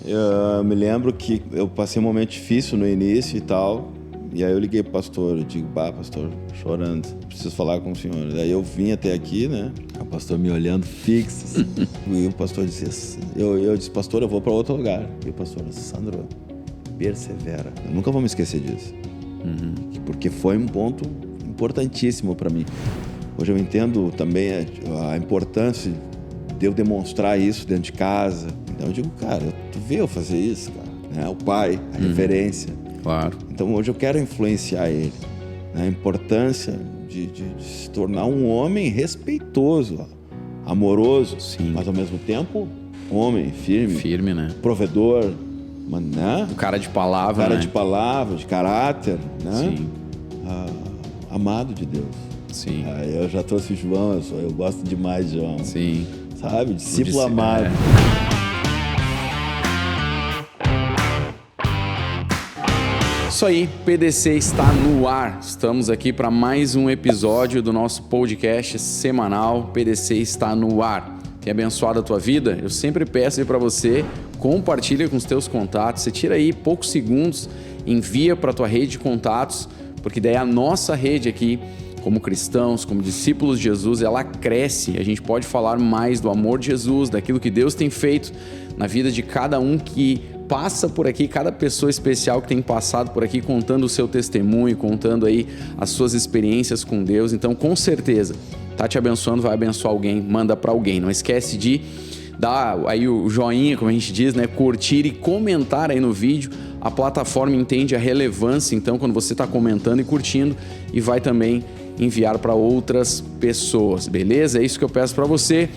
Eu me lembro que eu passei um momento difícil no início e tal. E aí eu liguei pro pastor, eu digo, pastor, chorando, preciso falar com o senhor. Daí eu vim até aqui, né? O pastor me olhando fixo. E o pastor disse, eu disse, pastor, eu vou para outro lugar. E o pastor, Sandro, persevera. Eu nunca vou me esquecer disso. Porque foi um ponto importantíssimo para mim. Hoje eu entendo também a importância de eu demonstrar isso dentro de casa. Então eu digo, cara, tu vê eu fazer isso, cara. Né? O pai, a referência. Claro. Então hoje eu quero influenciar ele. Né? A importância de se tornar um homem respeitoso, amoroso, sim, mas ao mesmo tempo homem, firme. Firme, né? Provedor, né? O cara de palavra, cara né? de palavra, de caráter, né? Sim. Amado de Deus. Sim. Eu já trouxe João, eu gosto demais de João. Sim. Sabe? Discípulo amado. Isso aí, PDC está no ar. Estamos aqui para mais um episódio do nosso podcast semanal. PDC está no ar. Tem abençoado a tua vida? Eu sempre peço para você, compartilha com os teus contatos. Você tira aí poucos segundos, envia para a tua rede de contatos, porque daí a nossa rede aqui, como cristãos, como discípulos de Jesus, ela cresce. A gente pode falar mais do amor de Jesus, daquilo que Deus tem feito na vida de cada um que passa por aqui, cada pessoa especial que tem passado por aqui, contando o seu testemunho, contando aí as suas experiências com Deus. Então, com certeza, tá te abençoando, vai abençoar alguém, manda para alguém. Não esquece de dar aí o joinha, como a gente diz, né? Curtir e comentar aí no vídeo. A plataforma entende a relevância, então, quando você está comentando e curtindo, e vai também enviar para outras pessoas, beleza? É isso que eu peço para você.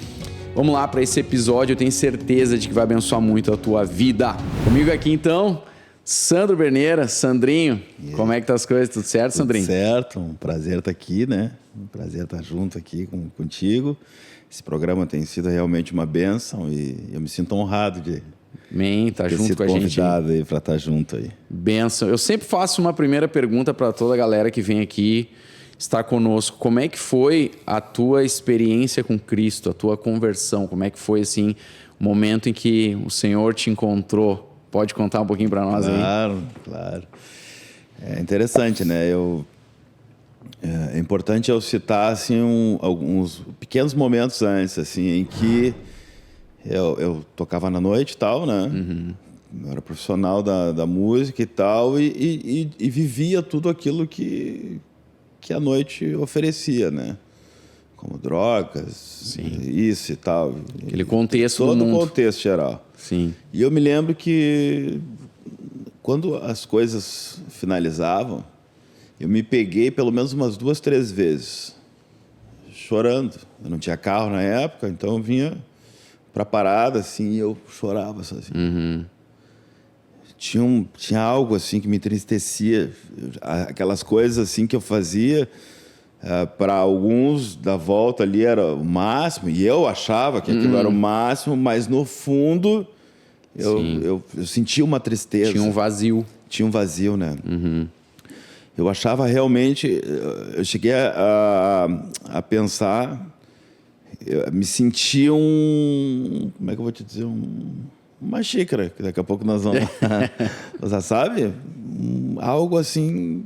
Vamos lá para esse episódio, eu tenho certeza de que vai abençoar muito a tua vida. Comigo aqui então, Sandro Berneira, Sandrinho. Como é que tá as coisas? Tudo certo, Sandrinho? Tudo certo, um prazer estar aqui, né? Um prazer estar junto aqui contigo. Esse programa tem sido realmente uma bênção e eu me sinto honrado de tá junto com a gente. Convidado aí para estar junto aí. Bênção. Eu sempre faço uma primeira pergunta para toda a galera que vem aqui estar conosco. Como é que foi a tua experiência com Cristo, a tua conversão? Como é que foi, assim, o momento em que o Senhor te encontrou? Pode contar um pouquinho para nós aí? Claro. É interessante, né? É importante eu citar, assim, alguns pequenos momentos antes, assim, em que eu tocava na noite e tal, né? Eu era profissional da música e tal, e vivia tudo aquilo que a noite oferecia, né? Como drogas, sim, isso e tal. Aquele contexto todo do mundo. Todo o contexto geral. Sim. E eu me lembro que quando as coisas finalizavam, eu me peguei pelo menos umas 2, 3 vezes chorando. Eu não tinha carro na época, então eu vinha pra parada assim e eu chorava sozinho. Tinha algo assim que me entristecia, aquelas coisas assim que eu fazia para alguns da volta ali era o máximo e eu achava que aquilo era o máximo, mas no fundo eu sentia uma tristeza. Tinha um vazio, né? Eu achava realmente, eu cheguei a pensar, eu me sentia como é que eu vou te dizer, uma xícara, que daqui a pouco nós vamos usar, sabe? Algo assim,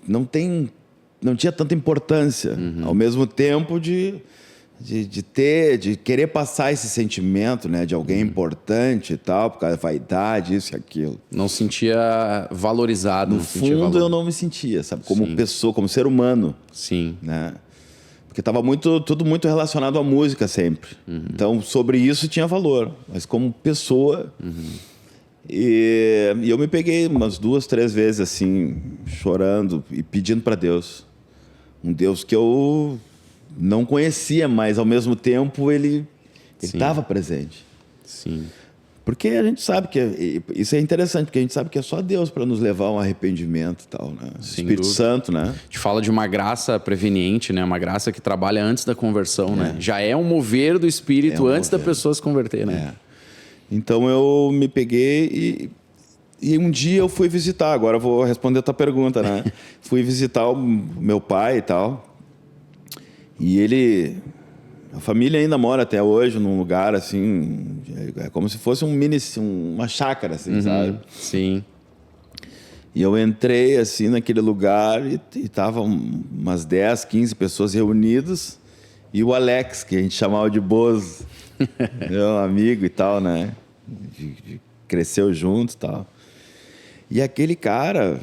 não tinha tanta importância, ao mesmo tempo de querer passar esse sentimento, né, de alguém importante e tal, por causa da vaidade, isso e aquilo. Não sentia valorizado. No fundo eu não me sentia, sabe? Como pessoa, como ser humano. Sim. Né? Porque estava tudo muito relacionado à música sempre. Então, sobre isso tinha valor. Mas como pessoa... E eu me peguei umas 2, 3 vezes, assim, chorando e pedindo para Deus. Um Deus que eu não conhecia, mas, ao mesmo tempo, ele estava presente. Sim. Porque a gente sabe que... Isso é interessante, porque a gente sabe que é só Deus para nos levar a um arrependimento e tal, né? Espírito Santo, né? A gente fala de uma graça preveniente, né? Uma graça que trabalha antes da conversão, né? Já é um mover do Espírito antes da pessoa se converter, né? Então eu me peguei e um dia eu fui visitar, agora eu vou responder a tua pergunta, né? Fui visitar o meu pai e tal. E ele A família ainda mora até hoje num lugar assim, é como se fosse uma chácara, assim, sabe? Sim. E eu entrei assim naquele lugar e tava umas 10, 15 pessoas reunidas e o Alex, que a gente chamava de Bozo, meu amigo e tal, né? Cresceu junto e tal. E aquele cara,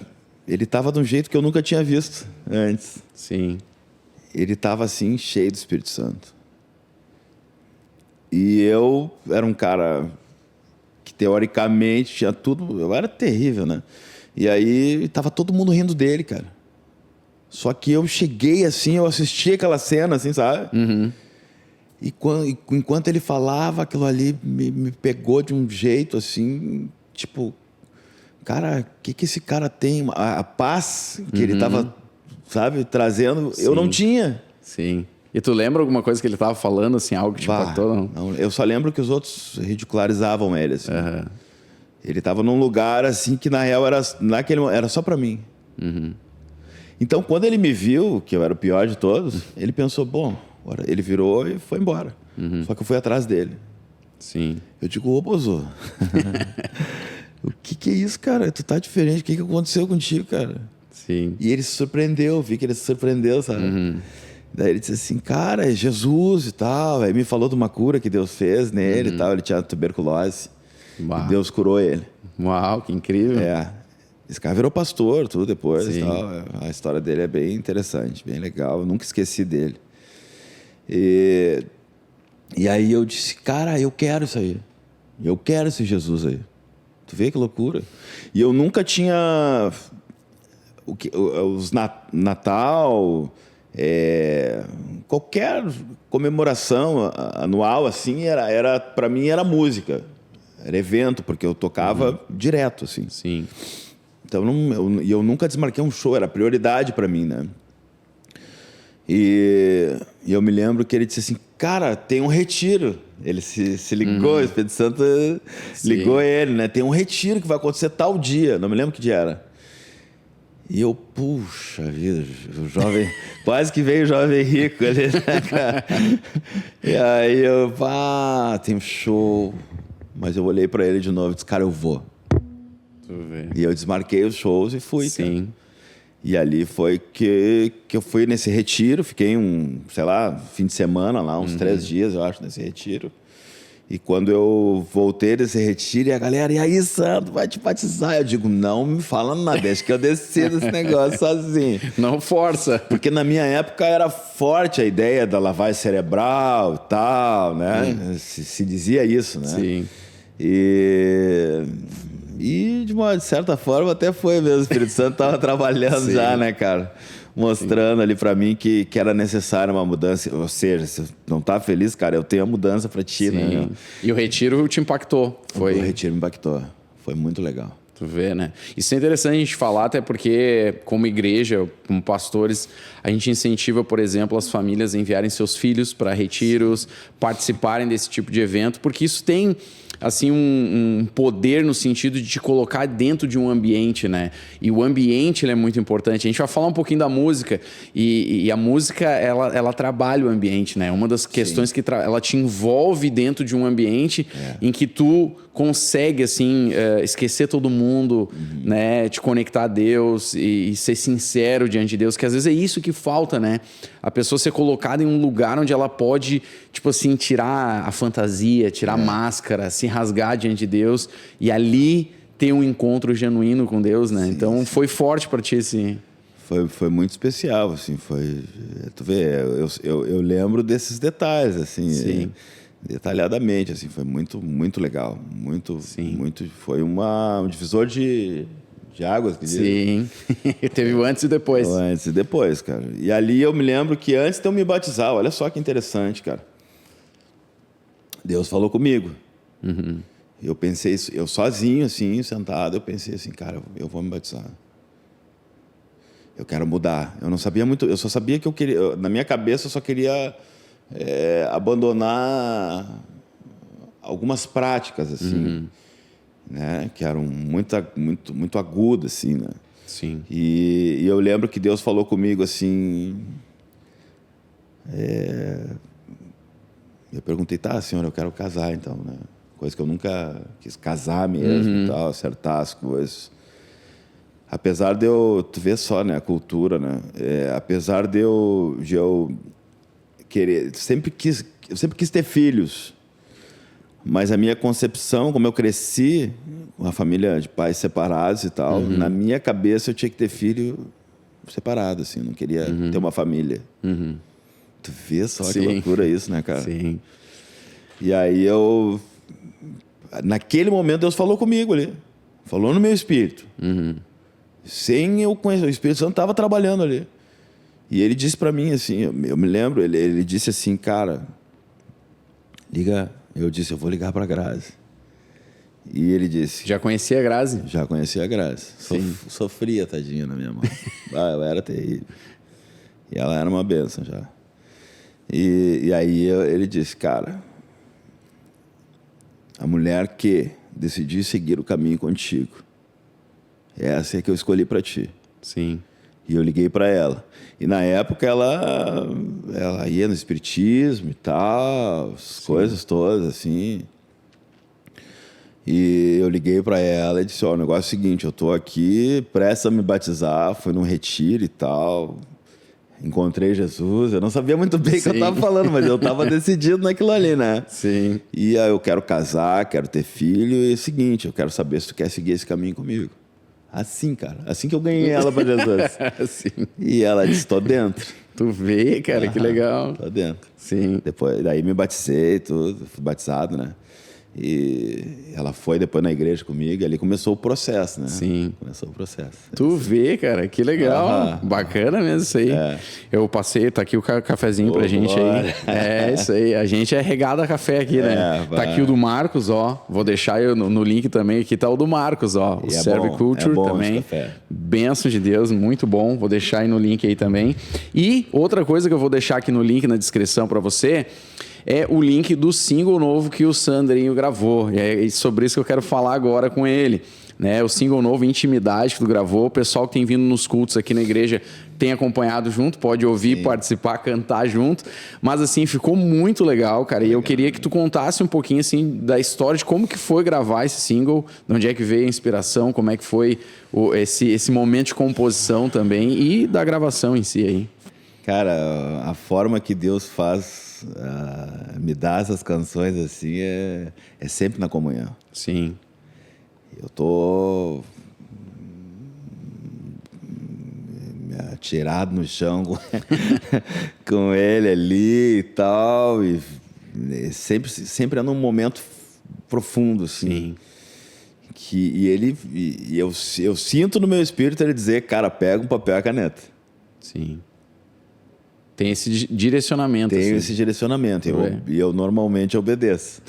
ele tava de um jeito que eu nunca tinha visto antes. Sim. Ele tava assim, cheio do Espírito Santo. E eu era um cara que teoricamente tinha tudo, eu era terrível, né? E aí tava todo mundo rindo dele, cara. Só que eu cheguei assim, eu assisti aquela cena, assim, sabe? E enquanto ele falava, aquilo ali me pegou de um jeito assim, tipo, cara, o que esse cara tem? A paz que ele tava, sabe, trazendo, Sim. eu não tinha. Sim. E tu lembra alguma coisa que ele tava falando, assim, algo que te impactou? Não, eu só lembro que os outros ridicularizavam ele, assim. Ele tava num lugar, assim, que na real era só pra mim. Então, quando ele me viu, que eu era o pior de todos, ele pensou, bom, ele virou e foi embora. Só que eu fui atrás dele. Sim. Eu digo, ô, Bozo, o que é isso, cara? Tu tá diferente, o que aconteceu contigo, cara? Sim. E ele se surpreendeu, vi que ele se surpreendeu, sabe? Daí ele disse assim, cara, é Jesus e tal. Aí me falou de uma cura que Deus fez nele e tal. Ele tinha tuberculose. Uau. E Deus curou ele. Uau, que incrível. É. Esse cara virou pastor, tudo depois Sim. e tal. A história dele é bem interessante, bem legal. Eu nunca esqueci dele. E aí eu disse, cara, eu quero isso aí. Eu quero esse Jesus aí. Tu vê que loucura? E eu nunca tinha... Natal... qualquer comemoração anual assim era para mim era música, era evento, porque eu tocava direto assim. Sim. Então eu nunca desmarquei um show, era prioridade para mim, né? E eu me lembro que ele disse assim, cara, tem um retiro. Ele se ligou, o Espírito Santo ligou ele, né? Tem um retiro que vai acontecer tal dia, não me lembro que dia era. E eu, puxa vida, o jovem, quase que veio o jovem rico ali, né, cara? E aí eu, tem um show. Mas eu olhei pra ele de novo e disse, cara, eu vou. Tu vê. E eu desmarquei os shows e fui, Sim. cara. E ali foi que eu fui nesse retiro, fiquei fim de semana lá, uns 3 dias, eu acho, nesse retiro. E quando eu voltei desse retiro, e a galera, e aí, Santo, vai te batizar? Eu digo, não me fala nada, deixa que eu decido esse negócio sozinho. Não força. Porque na minha época era forte a ideia da lavagem cerebral e tal, né? Se dizia isso, né? Sim. E de uma certa forma até foi mesmo, o Espírito Santo estava trabalhando já, né, cara? Mostrando ali pra mim que era necessária uma mudança. Ou seja, se não tá feliz, cara, eu tenho a mudança pra ti, né? Meu? E o retiro te impactou? O retiro me impactou. Foi muito legal. Tu vê, né? Isso é interessante a gente falar, até porque, como igreja, como pastores, a gente incentiva, por exemplo, as famílias a enviarem seus filhos para retiros, participarem desse tipo de evento, porque isso tem assim um poder no sentido de te colocar dentro de um ambiente, né? E o ambiente ele é muito importante. A gente vai falar um pouquinho da música e a música ela trabalha o ambiente, né? Uma das questões que ela te envolve dentro de um ambiente em que tu consegue assim esquecer todo mundo, né? Te conectar a Deus e ser sincero diante de Deus, que às vezes é isso que falta, né? A pessoa ser colocada em um lugar onde ela pode, tipo assim, tirar a fantasia, tirar a máscara, se rasgar diante de Deus e ali ter um encontro genuíno com Deus, né? Então foi forte para ti, assim. Foi muito especial, assim, tu vê, eu lembro desses detalhes, assim, detalhadamente, assim, foi muito, muito legal, muito, foi um divisor de águas. Sim, teve o antes e depois. O antes e depois, cara. E ali eu me lembro que antes de eu me batizar, olha só que interessante, cara, Deus falou comigo. Eu pensei, eu sozinho, assim, sentado, eu pensei assim, cara, eu vou me batizar. Eu quero mudar. Eu não sabia muito, eu só sabia que eu queria, na minha cabeça eu só queria abandonar algumas práticas, assim, né, que eram muito agudas, assim, né. Sim. E eu lembro que Deus falou comigo assim, Eu perguntei, tá, senhora, eu quero casar, então, né? Coisa que eu nunca quis casar mesmo e tal, acertar as coisas. Apesar de eu... Tu vê só, né? A cultura, né? Apesar de eu querer... Eu sempre quis ter filhos. Mas a minha concepção, como eu cresci com uma família de pais separados e tal, na minha cabeça eu tinha que ter filho separado, assim. Eu não queria ter uma família. Tu vê só que loucura isso, né, cara? Sim. E aí naquele momento Deus falou comigo ali. Falou no meu espírito. Sem eu conhecer. O Espírito Santo estava trabalhando ali. E ele disse para mim assim, eu me lembro, ele disse assim, cara, liga. Eu disse, eu vou ligar para a Grazi. E ele disse... Já conhecia a Grazi? Já conhecia a Grazi. Sofria, tadinha, na minha mão. Eu era terrível. E ela era uma bênção já. E aí ele disse, cara, a mulher que decidir seguir o caminho contigo, essa é que eu escolhi para ti. Sim. E eu liguei para ela. E na época ela ia no espiritismo e tal, as coisas todas assim. E eu liguei para ela e disse, o negócio é o seguinte, eu tô aqui, prestes a me batizar, fui num retiro e tal. Encontrei Jesus, eu não sabia muito bem o que eu estava falando, mas eu estava decidido naquilo ali, né? Sim. E aí eu quero casar, quero ter filho, e é o seguinte, eu quero saber se tu quer seguir esse caminho comigo. Assim, cara, assim que eu ganhei ela para Jesus. Sim. E ela disse, tô dentro. Tu vê, cara, que legal. Tô dentro. Sim. Depois, daí me batizei, tudo, fui batizado, né? E ela foi depois na igreja comigo e ali começou o processo, né? Sim. Começou o processo. Tu vê, cara, que legal. Bacana mesmo isso aí. Eu passei, tá aqui o cafezinho pra gente aí. É, isso aí. A gente é regado a café aqui, né? Tá aqui o do Marcos, ó. Vou deixar eu no link também. Aqui tá o do Marcos, ó. O Serve Culture também. Bênção de Deus, muito bom. Vou deixar aí no link aí também. E outra coisa que eu vou deixar aqui no link na descrição pra você é o link do single novo que o Sandrinho gravou. E é sobre isso que eu quero falar agora com ele. Né? O single novo, Intimidade, que tu gravou. O pessoal que tem vindo nos cultos aqui na igreja tem acompanhado junto, pode ouvir, participar, cantar junto. Mas assim, ficou muito legal, cara. E eu queria que tu contasse um pouquinho assim da história de como que foi gravar esse single, de onde é que veio a inspiração, como é que foi esse momento de composição também e da gravação em si aí. Cara, a forma que Deus faz, me dá essas canções assim, é sempre na comunhão. Sim. Eu tô atirado no chão com ele ali e tal, e sempre é num momento profundo, assim. Sim. E eu sinto no meu espírito ele dizer, cara, pega um papel e a caneta. Sim. Tem esse direcionamento. Tem esse direcionamento. E eu normalmente obedeço.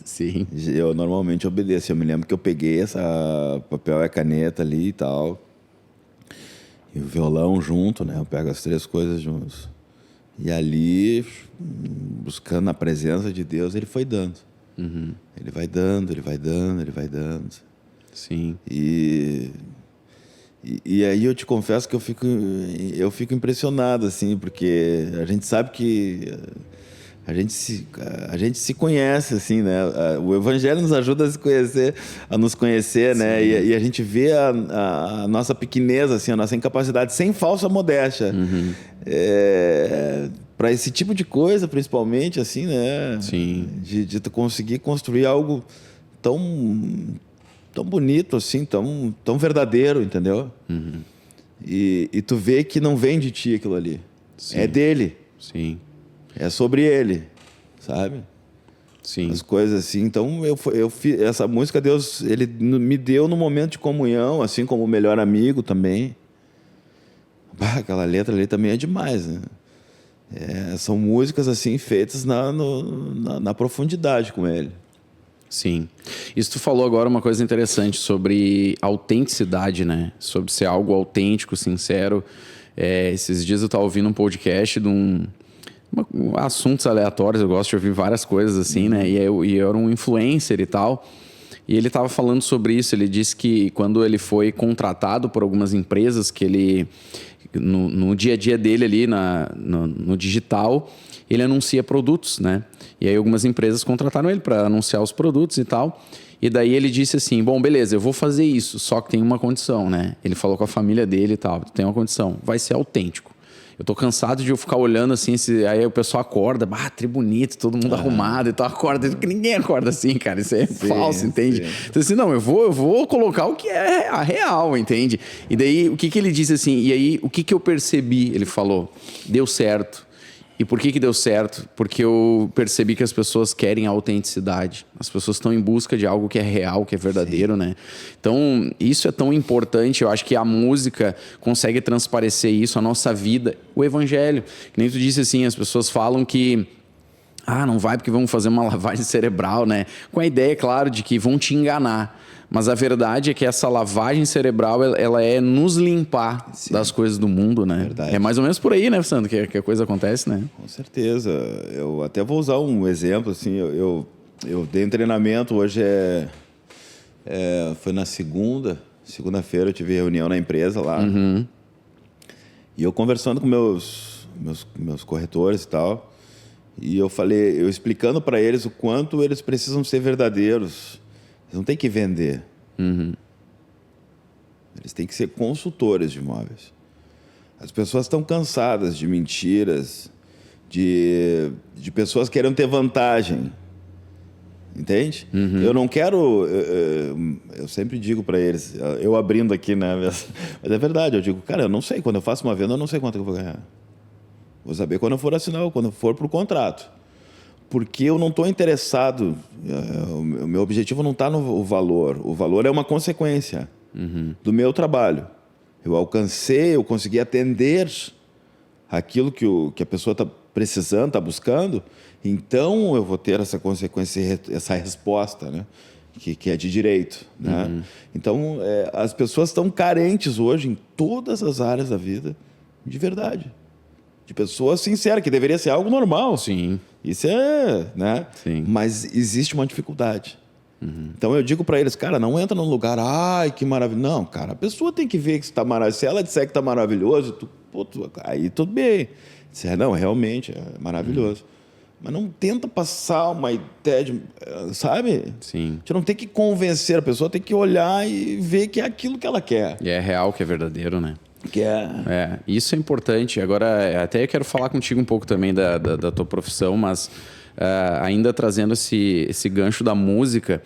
Sim. Eu normalmente obedeço. Eu me lembro que eu peguei essa papel e a caneta ali e tal. E o violão junto, né? Eu pego as três coisas juntos. E ali, buscando a presença de Deus, ele foi dando. Uhum. Ele vai dando, ele vai dando, ele vai dando. Sim. E aí eu te confesso que eu fico impressionado, assim, porque a gente sabe que a gente se conhece, assim, né? O Evangelho nos ajuda a nos conhecer, né? E a gente vê a nossa pequeneza, assim, a nossa incapacidade, sem falsa modéstia. Uhum. Para esse tipo de coisa, principalmente, assim, né? Sim. De tu conseguir construir algo tão bonito, assim, tão verdadeiro, entendeu? Uhum. E tu vê que não vem de ti aquilo ali. Sim. É dele. Sim. É sobre ele, sabe? Sim. As coisas assim. Então, eu fiz essa música, Deus, ele me deu no momento de comunhão, assim como o melhor amigo também. Aquela letra ali também é demais, né? São músicas assim feitas na profundidade com ele. Sim. Isso tu falou agora uma coisa interessante sobre autenticidade, né? Sobre ser algo autêntico, sincero. Esses dias eu estava ouvindo um podcast de assuntos aleatórios, eu gosto de ouvir várias coisas assim, né? E eu era um influencer e tal. E ele estava falando sobre isso. Ele disse que quando ele foi contratado por algumas empresas, que ele, no dia a dia dele ali no digital, ele anuncia produtos, né? E aí algumas empresas contrataram ele para anunciar os produtos e tal. E daí ele disse assim, bom, beleza, eu vou fazer isso, só que tem uma condição, né? Ele falou com a família dele e tal, tem uma condição, vai ser autêntico. Eu tô cansado de eu ficar olhando assim, aí o pessoal acorda, tri bonito, todo mundo arrumado e tal, acorda, porque ninguém acorda assim, cara, isso é falso, entende? Então assim, não, eu vou colocar o que é a real, entende? E daí, o que ele disse assim, e aí, o que eu percebi, ele falou, deu certo. E por que deu certo? Porque eu percebi que as pessoas querem a autenticidade. As pessoas estão em busca de algo que é real, que é verdadeiro, né? Então, isso é tão importante. Eu acho que a música consegue transparecer isso, a nossa vida, o evangelho. Que nem tu disse assim, as pessoas falam que não vai porque vão fazer uma lavagem cerebral, né? Com a ideia, claro, de que vão te enganar. Mas a verdade é que essa lavagem cerebral, ela é nos limpar das coisas do mundo, né? Verdade. É mais ou menos por aí, né, Sandro, que a coisa acontece, né? Com certeza. Eu até vou usar um exemplo, assim, eu dei um treinamento, hoje foi na segunda-feira eu tive reunião na empresa lá, e eu conversando com meus corretores e tal, e eu explicando para eles o quanto eles precisam ser verdadeiros. Eles não têm que vender. Eles têm que ser consultores de imóveis. As pessoas estão cansadas de mentiras, de pessoas querendo ter vantagem. Entende? Eu não quero... Eu sempre digo para eles, eu abrindo aqui, né? Mas é verdade, eu digo, cara, eu não sei. Quando eu faço uma venda, eu não sei quanto eu vou ganhar. Vou saber quando eu for assinar, quando eu for para o contrato. Porque eu não estou interessado, o meu objetivo não está no valor. O valor é uma consequência do meu trabalho. Eu alcancei, eu consegui atender aquilo que a pessoa está precisando, está buscando, então eu vou ter essa consequência, essa resposta, né? Que é de direito. Né? Então, as pessoas estão carentes hoje em todas as áreas da vida, de verdade. De pessoas sinceras, que deveria ser algo normal. Sim. Isso é, né? Sim. Mas existe uma dificuldade. Então eu digo para eles, cara, não entra num lugar, ai, que maravilhoso. Não, cara, a pessoa tem que ver que está maravilhoso. Se ela disser que está maravilhoso, aí tudo bem. Disser, não, realmente é maravilhoso. Mas não tenta passar uma ideia sabe? Sim. A gente não tem que convencer a pessoa, tem que olhar e ver que é aquilo que ela quer. E é real, que é verdadeiro, né? Isso é importante. Agora, até eu quero falar contigo um pouco também da tua profissão, mas ainda trazendo esse gancho da música,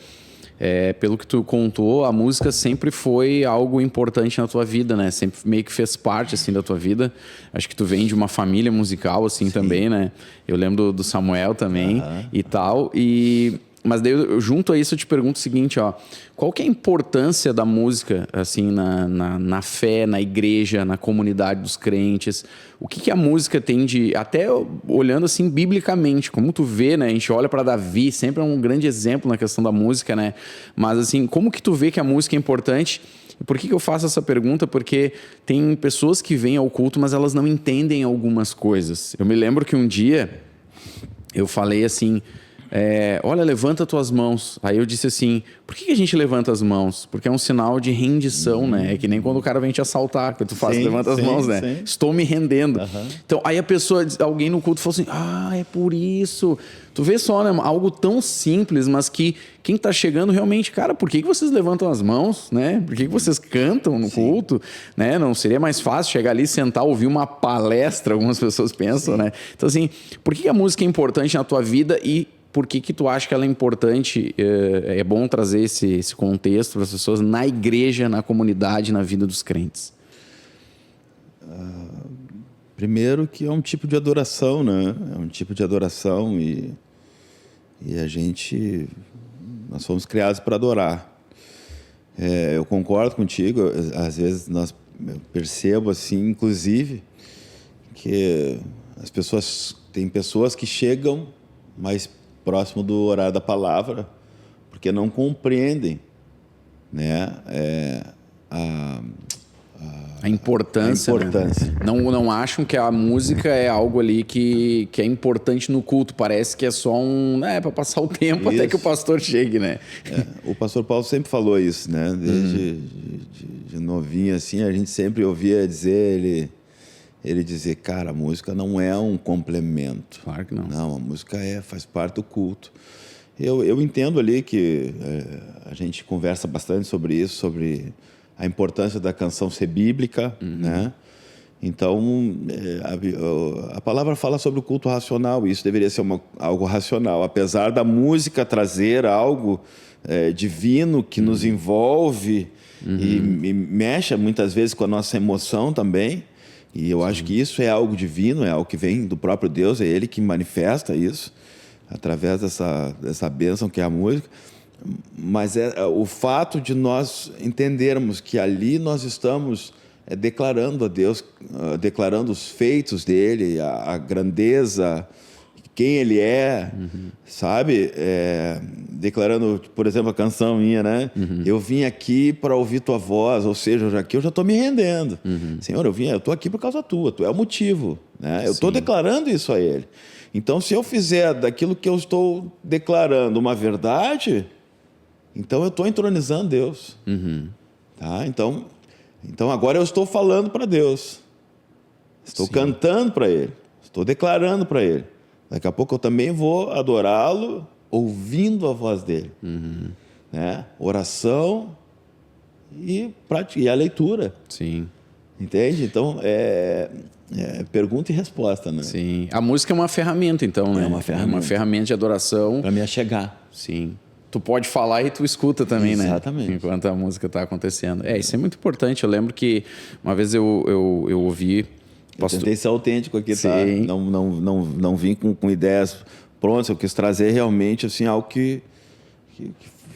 pelo que tu contou, a música sempre foi algo importante na tua vida, né? Sempre meio que fez parte, assim, da tua vida. Acho que tu vem de uma família musical, assim, também, né? Eu lembro do Samuel também e tal. Mas daí, junto a isso, eu te pergunto o seguinte, ó, qual que é a importância da música, assim, na fé, na igreja, na comunidade dos crentes? O que a música tem de... Até olhando, assim, biblicamente, como tu vê, né? A gente olha para Davi, sempre é um grande exemplo na questão da música, né? Mas, assim, como que tu vê que a música é importante? E por que eu faço essa pergunta? Porque tem pessoas que vêm ao culto, mas elas não entendem algumas coisas. Eu me lembro que um dia eu falei assim... olha, levanta tuas mãos. Aí eu disse assim, por que a gente levanta as mãos? Porque é um sinal de rendição, né? É que nem quando o cara vem te assaltar, que tu faz, levanta as mãos, né? Sim. Estou me rendendo. Então, aí alguém no culto falou assim, é por isso. Tu vê só, né? Algo tão simples, mas que quem tá chegando realmente, cara, por que vocês levantam as mãos, né? Por que vocês cantam no culto, né? Não seria mais fácil chegar ali, sentar, ouvir uma palestra, algumas pessoas pensam, né? Então, assim, por que a música é importante na tua vida e por que tu acha que ela é importante? É bom trazer esse contexto para as pessoas na igreja, na comunidade, na vida dos crentes. Primeiro que é um tipo de adoração, né? É um tipo de adoração e nós fomos criados para adorar. Eu concordo contigo, às vezes eu percebo assim, inclusive, que tem pessoas que chegam mais próximo do horário da palavra, porque não compreendem, né? A importância. Né? Não acham que a música é algo ali que é importante no culto. Parece que é só para passar o tempo até que o pastor chegue, né? O pastor Paulo sempre falou isso, né? Desde de novinho, assim, a gente sempre ouvia dizer, ele dizer, cara, a música não é um complemento. Claro que não. Não, a música faz parte do culto. Eu entendo ali que a gente conversa bastante sobre isso, sobre a importância da canção ser bíblica, né? Então, a palavra fala sobre o culto racional, e isso deveria ser algo racional. Apesar da música trazer algo divino que nos envolve e mexe muitas vezes com a nossa emoção também, e eu acho que isso é algo divino, é algo que vem do próprio Deus, é Ele que manifesta isso, através dessa bênção que é a música. Mas o fato de nós entendermos que ali nós estamos declarando a Deus, declarando os feitos dele, a grandeza, quem ele é, sabe? Declarando, por exemplo, a canção minha, né? Eu vim aqui para ouvir tua voz, ou seja, aqui eu já estou me rendendo. Senhor, eu estou aqui por causa tua, tu é o motivo, né? Eu estou declarando isso a ele. Então, se eu fizer daquilo que eu estou declarando uma verdade, então eu estou entronizando Deus. Tá? Então agora eu estou falando para Deus, estou cantando para Ele, estou declarando para Ele. Daqui a pouco eu também vou adorá-lo ouvindo a voz dele. Né? Oração e a leitura. Sim. Entende? Então, pergunta e resposta, né? Sim. A música é uma ferramenta, então, né? É uma ferramenta. É uma ferramenta de adoração. Para me achegar. Sim. Tu pode falar e tu escuta também, Exatamente. né? Enquanto a música está acontecendo. Isso é muito importante. Eu lembro que uma vez eu ouvi... Eu tentei ser autêntico aqui, Sim. tá? Não vim com ideias prontas. Eu quis trazer realmente assim, algo que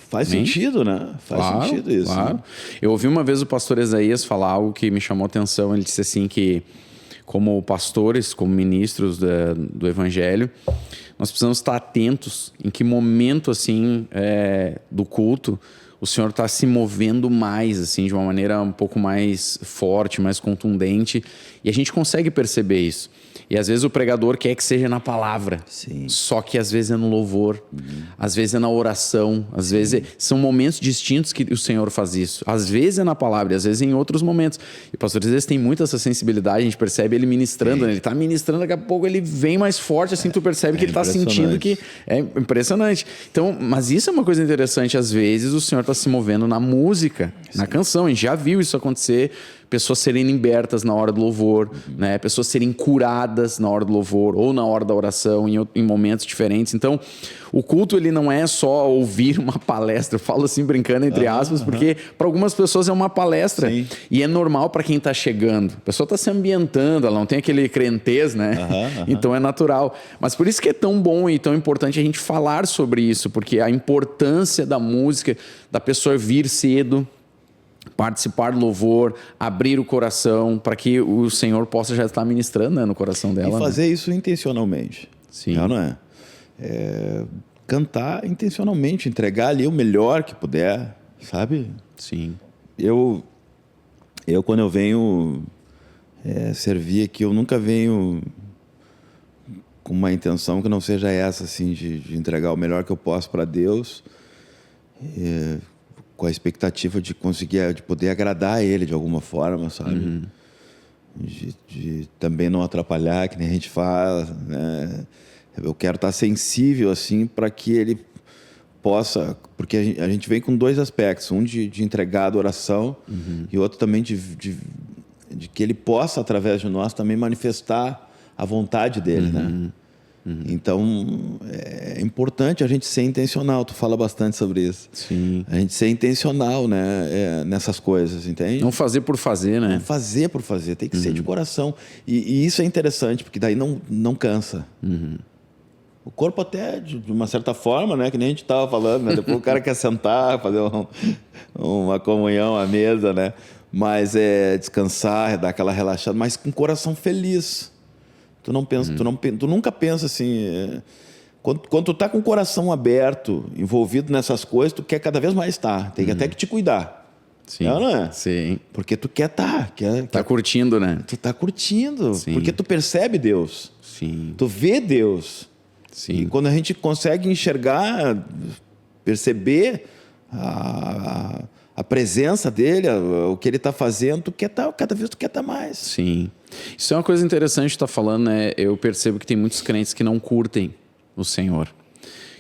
faz sentido, né? Faz sentido isso. Claro. Né? Eu ouvi uma vez o pastor Isaías falar algo que me chamou a atenção. Ele disse assim que, como pastores, como ministros do Evangelho, nós precisamos estar atentos em que momento assim do culto o Senhor está se movendo mais, assim, de uma maneira um pouco mais forte, mais contundente, e a gente consegue perceber isso. E às vezes o pregador quer que seja na palavra. Sim. Só que às vezes é no louvor, às vezes é na oração, às vezes são momentos distintos que o Senhor faz isso. Às vezes é na palavra e às vezes é em outros momentos. E o pastor às vezes tem muita essa sensibilidade, a gente percebe ele ministrando, né? Ele está ministrando, daqui a pouco ele vem mais forte, assim, tu percebe que ele está sentindo que é impressionante. Então, mas isso é uma coisa interessante, às vezes o Senhor está se movendo na música, na canção. A gente já viu isso acontecer, pessoas serem libertas na hora do louvor, né? Pessoas serem curadas na hora do louvor ou na hora da oração, em momentos diferentes. Então, o culto ele não é só ouvir uma palestra, eu falo assim brincando entre aspas, porque para algumas pessoas é uma palestra. Sim. E é normal para quem está chegando. A pessoa está se ambientando, ela não tem aquele crentez, né? Então é natural. Mas por isso que é tão bom e tão importante a gente falar sobre isso, porque a importância da música, da pessoa vir cedo, participar do louvor, abrir o coração para que o Senhor possa já estar ministrando, né, no coração dela. E fazer isso intencionalmente. Sim. Não é? Cantar intencionalmente, entregar ali o melhor que puder, sabe? Sim. Eu quando eu venho servir aqui, eu nunca venho com uma intenção que não seja essa, assim, de entregar o melhor que eu posso para Deus, com a expectativa de conseguir, de poder agradar Ele de alguma forma, sabe? De também não atrapalhar, que nem a gente fala, né? Eu quero estar sensível, assim, para que Ele possa... Porque a gente vem com dois aspectos. Um de entregar a adoração e outro também de que Ele possa, através de nós, também manifestar a vontade dEle, né? Então, é importante a gente ser intencional. Tu fala bastante sobre isso. Sim. A gente ser intencional, né? Nessas coisas, entende? Não fazer por fazer, né? Não fazer por fazer. Tem que ser de coração. E isso é interessante, porque daí não cansa. O corpo até, de uma certa forma, né? Que nem a gente estava falando, né? Depois o cara quer sentar, fazer uma comunhão à mesa, né? Mas descansar, dar aquela relaxada, mas com o coração feliz. Tu não pensa, tu nunca pensa assim... Quando tu tá com o coração aberto, envolvido nessas coisas, tu quer cada vez mais estar. Tem até que te cuidar. Sim. Não é? Sim. Porque tu quer estar. Tá curtindo, né? Tu tá curtindo. Sim. Porque tu percebe Deus. Sim. Tu vê Deus. Sim. E quando a gente consegue enxergar, perceber a presença dele, o que ele está fazendo, cada vez tu quer estar mais. Sim. Isso é uma coisa interessante que tu tá falando, né? Eu percebo que tem muitos crentes que não curtem o Senhor.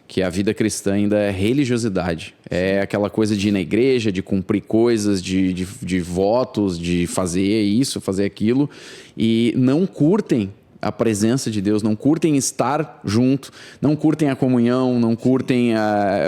Que a vida cristã ainda é religiosidade. É aquela coisa de ir na igreja, de cumprir coisas, de votos, de fazer isso, fazer aquilo. E não curtem a presença de Deus, não curtem estar junto, não curtem a comunhão, não curtem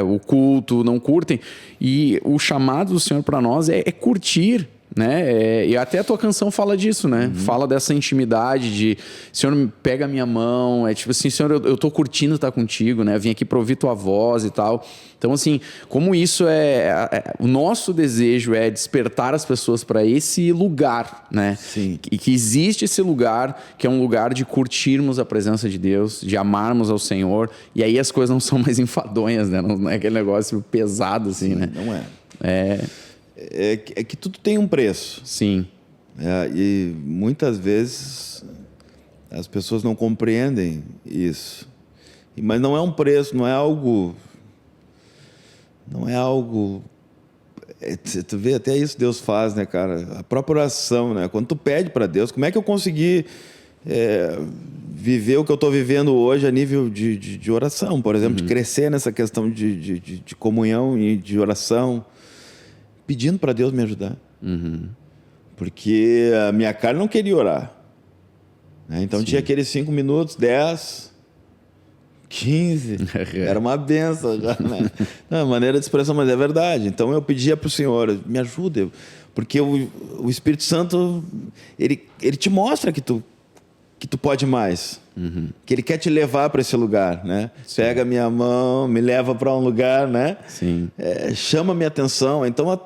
o culto, não curtem. E o chamado do Senhor para nós é curtir, né? E até a tua canção fala disso, né? Fala dessa intimidade de, Senhor, pega a minha mão, é tipo assim, Senhor, eu tô curtindo estar contigo, né? Eu vim aqui para ouvir tua voz e tal. Então, assim, como isso o nosso desejo é despertar as pessoas para esse lugar, né? Sim. E que existe esse lugar, que é um lugar de curtirmos a presença de Deus, de amarmos ao Senhor, e aí as coisas não são mais enfadonhas, né? Não é aquele negócio pesado, assim, né? Não é. É que tudo tem um preço. Sim. E muitas vezes as pessoas não compreendem isso. Mas não é um preço, não é algo... Tu vê, até isso Deus faz, né, cara? A própria oração, né? Quando tu pede para Deus, como é que eu consegui viver o que eu estou vivendo hoje a nível de oração, por exemplo, de crescer nessa questão de comunhão e de oração, pedindo para Deus me ajudar. Porque a minha carne não queria orar, né? Então tinha aqueles 5 minutos, 10, 15, era uma benção já, né? Não, maneira de expressão, mas é verdade. Então eu pedia para o Senhor, me ajuda, porque o Espírito Santo, ele te mostra que tu pode mais, que ele quer te levar para esse lugar, né? Sim. Pega a minha mão, me leva para um lugar, né? Sim. Chama minha atenção. Então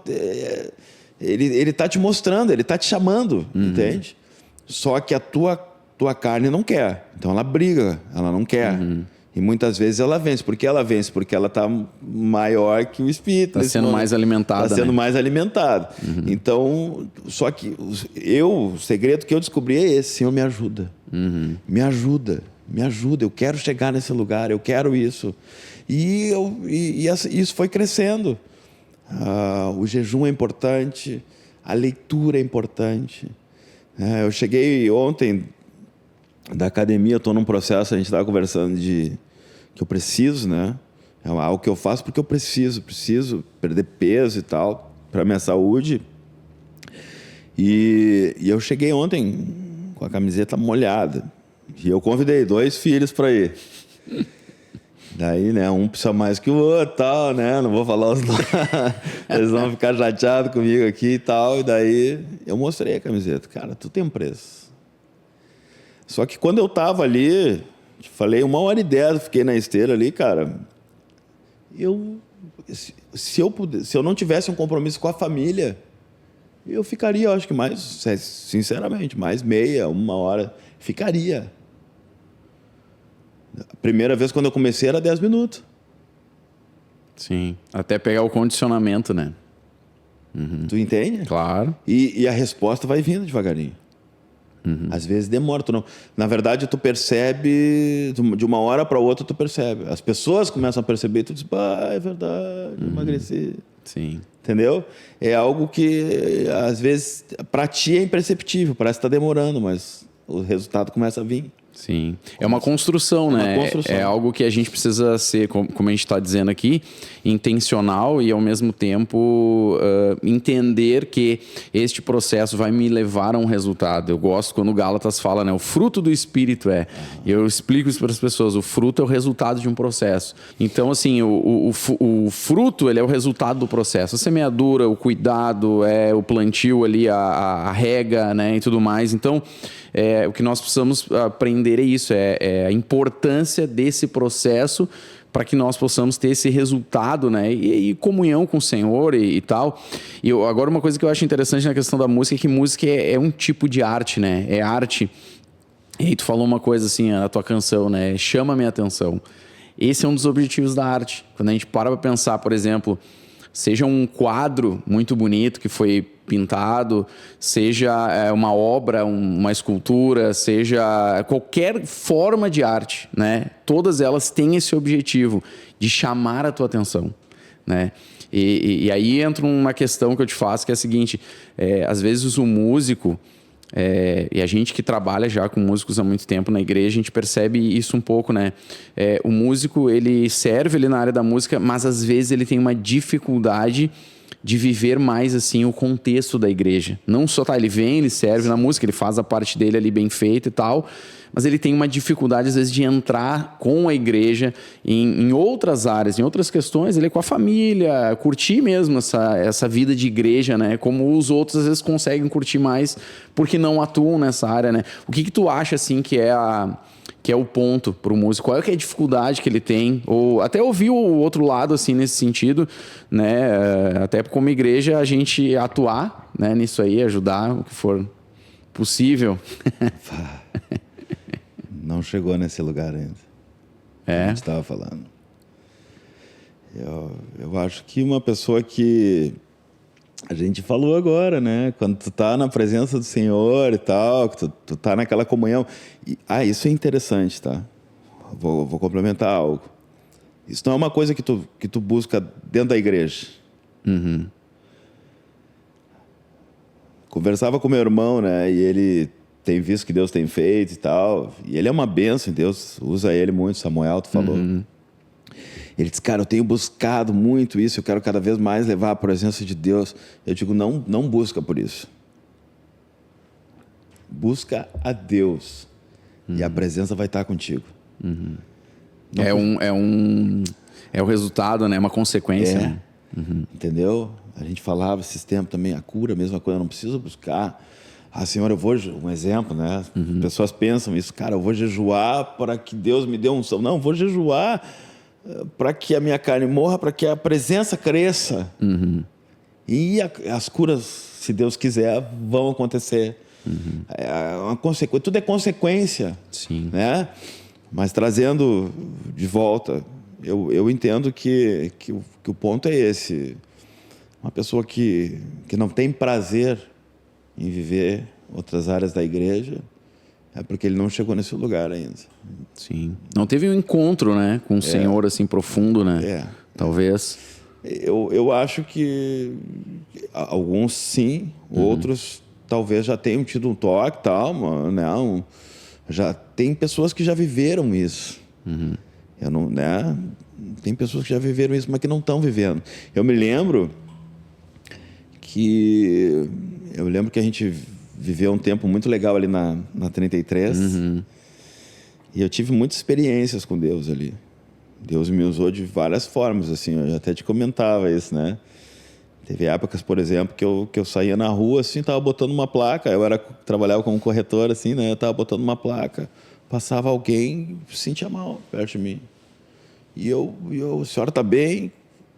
ele está te mostrando, ele está te chamando, entende? Só que a tua carne não quer, então ela briga, ela não quer. E muitas vezes ela vence. Por que ela vence? Porque ela está maior que o Espírito. Está sendo mais alimentada. Está sendo mais alimentada. Então, só que o segredo que eu descobri é esse: Senhor, me ajuda. Me ajuda. Eu quero chegar nesse lugar, eu quero isso. E isso foi crescendo. O jejum é importante, a leitura é importante. Eu cheguei ontem da academia, estou num processo, a gente estava conversando que eu preciso, né? É algo que eu faço porque eu preciso perder peso e tal, para minha saúde. E eu cheguei ontem com a camiseta molhada. E eu convidei 2 filhos para ir. Daí, né, um precisa mais que o outro, tal, né? Não vou falar os nomes. Eles vão ficar chateados comigo aqui e tal. E daí eu mostrei a camiseta. Cara, tu tem um preço. Só que quando eu tava ali, falei 1h10, fiquei na esteira ali, cara. Se eu não tivesse um compromisso com a família, eu ficaria, eu acho que mais, sinceramente, mais meia, 1 hora, ficaria. A primeira vez quando eu comecei era 10 minutos. Sim, até pegar o condicionamento, né? Tu entende? Claro. E a resposta vai vindo devagarinho. Às vezes demora. Na verdade, tu percebe, de uma hora para outra tu percebe. As pessoas começam a perceber e tu diz, é verdade, emagreci. Sim. Entendeu? É algo que, às vezes, para ti é imperceptível, parece que está demorando, mas o resultado começa a vir. Sim. É uma construção, né? É algo que a gente precisa ser, como a gente está dizendo aqui, intencional e, ao mesmo tempo, entender que este processo vai me levar a um resultado. Eu gosto quando o Gálatas fala, né? O fruto do Espírito eu explico isso para as pessoas, o fruto é o resultado de um processo. Então, assim, o fruto, ele é o resultado do processo. A semeadura, o cuidado, o plantio ali, a rega, né? E tudo mais. Então, o que nós precisamos aprender é isso, a importância desse processo para que nós possamos ter esse resultado, né? E comunhão com o Senhor e tal. E agora uma coisa que eu acho interessante na questão da música é que música é um tipo de arte, né? É arte. E aí tu falou uma coisa assim, a tua canção, né? Chama a minha atenção. Esse é um dos objetivos da arte. Quando a gente para pensar, por exemplo, seja um quadro muito bonito que foi pintado, seja uma obra, uma escultura, seja qualquer forma de arte, né? Todas elas têm esse objetivo de chamar a tua atenção, né? E aí entra uma questão que eu te faço, que é a seguinte, às vezes o músico, e a gente que trabalha já com músicos há muito tempo na igreja, a gente percebe isso um pouco, né? O músico, ele serve ali na área da música, mas às vezes ele tem uma dificuldade de viver mais assim o contexto da igreja. Não só ele vem, ele serve na música, ele faz a parte dele ali bem feita e tal, mas ele tem uma dificuldade às vezes de entrar com a igreja em outras áreas, em outras questões, ele com a família, curtir mesmo essa vida de igreja, né? Como os outros às vezes conseguem curtir mais porque não atuam nessa área, né? O que tu acha assim que é o ponto para o músico? Qual é que é a dificuldade que ele tem? Ou até ouvir o outro lado, assim, nesse sentido, né? Até como igreja, a gente atuar, né, nisso aí, ajudar o que for possível. Não chegou nesse lugar ainda. A gente estava falando. Eu acho que uma pessoa que... A gente falou agora, né? Quando tu tá na presença do Senhor e tal, que tu tá naquela comunhão. Isso é interessante, tá? Vou complementar algo. Isso não é uma coisa que tu busca dentro da igreja. Uhum. Conversava com meu irmão, né? E ele tem visto que Deus tem feito e tal. E ele é uma bênção, Deus usa ele muito. Samuel, tu falou. Uhum. Ele disse, cara, eu tenho buscado muito isso, eu quero cada vez mais levar a presença de Deus. Eu digo, não busca por isso. Busca a Deus. E a presença vai estar contigo. Uhum. É o resultado, né? Uma consequência. Né? Uhum. Entendeu? A gente falava esses tempos também, a cura, a mesma coisa, eu não preciso buscar. Senhora, eu vou... Um exemplo, né? Uhum. Pessoas pensam isso, cara, eu vou jejuar para que Deus me dê unção. Não, eu vou jejuar para que a minha carne morra, para que a presença cresça. Uhum. E as curas, se Deus quiser, vão acontecer. Uhum. Tudo é consequência. Sim. Né? Mas trazendo de volta, eu entendo que o ponto é esse. Uma pessoa que não tem prazer em viver outras áreas da igreja, é porque ele não chegou nesse lugar ainda. Sim. Não teve um encontro, né, com o Senhor assim profundo, né? Talvez. Eu acho que alguns sim, outros talvez já tenham tido um toque e tal, né? Já tem pessoas que já viveram isso. Uhum. Tem pessoas que já viveram isso, mas que não estão vivendo. Eu lembro que a gente viveu um tempo muito legal ali na 33. Uhum. E eu tive muitas experiências com Deus ali. Deus me usou de várias formas, assim. Eu até te comentava isso, né? Teve épocas, por exemplo, que eu saía na rua, assim, tava botando uma placa. Trabalhava como corretor, assim, né? Eu tava botando uma placa. Passava alguém, sentia mal perto de mim. E eu a senhora tá bem?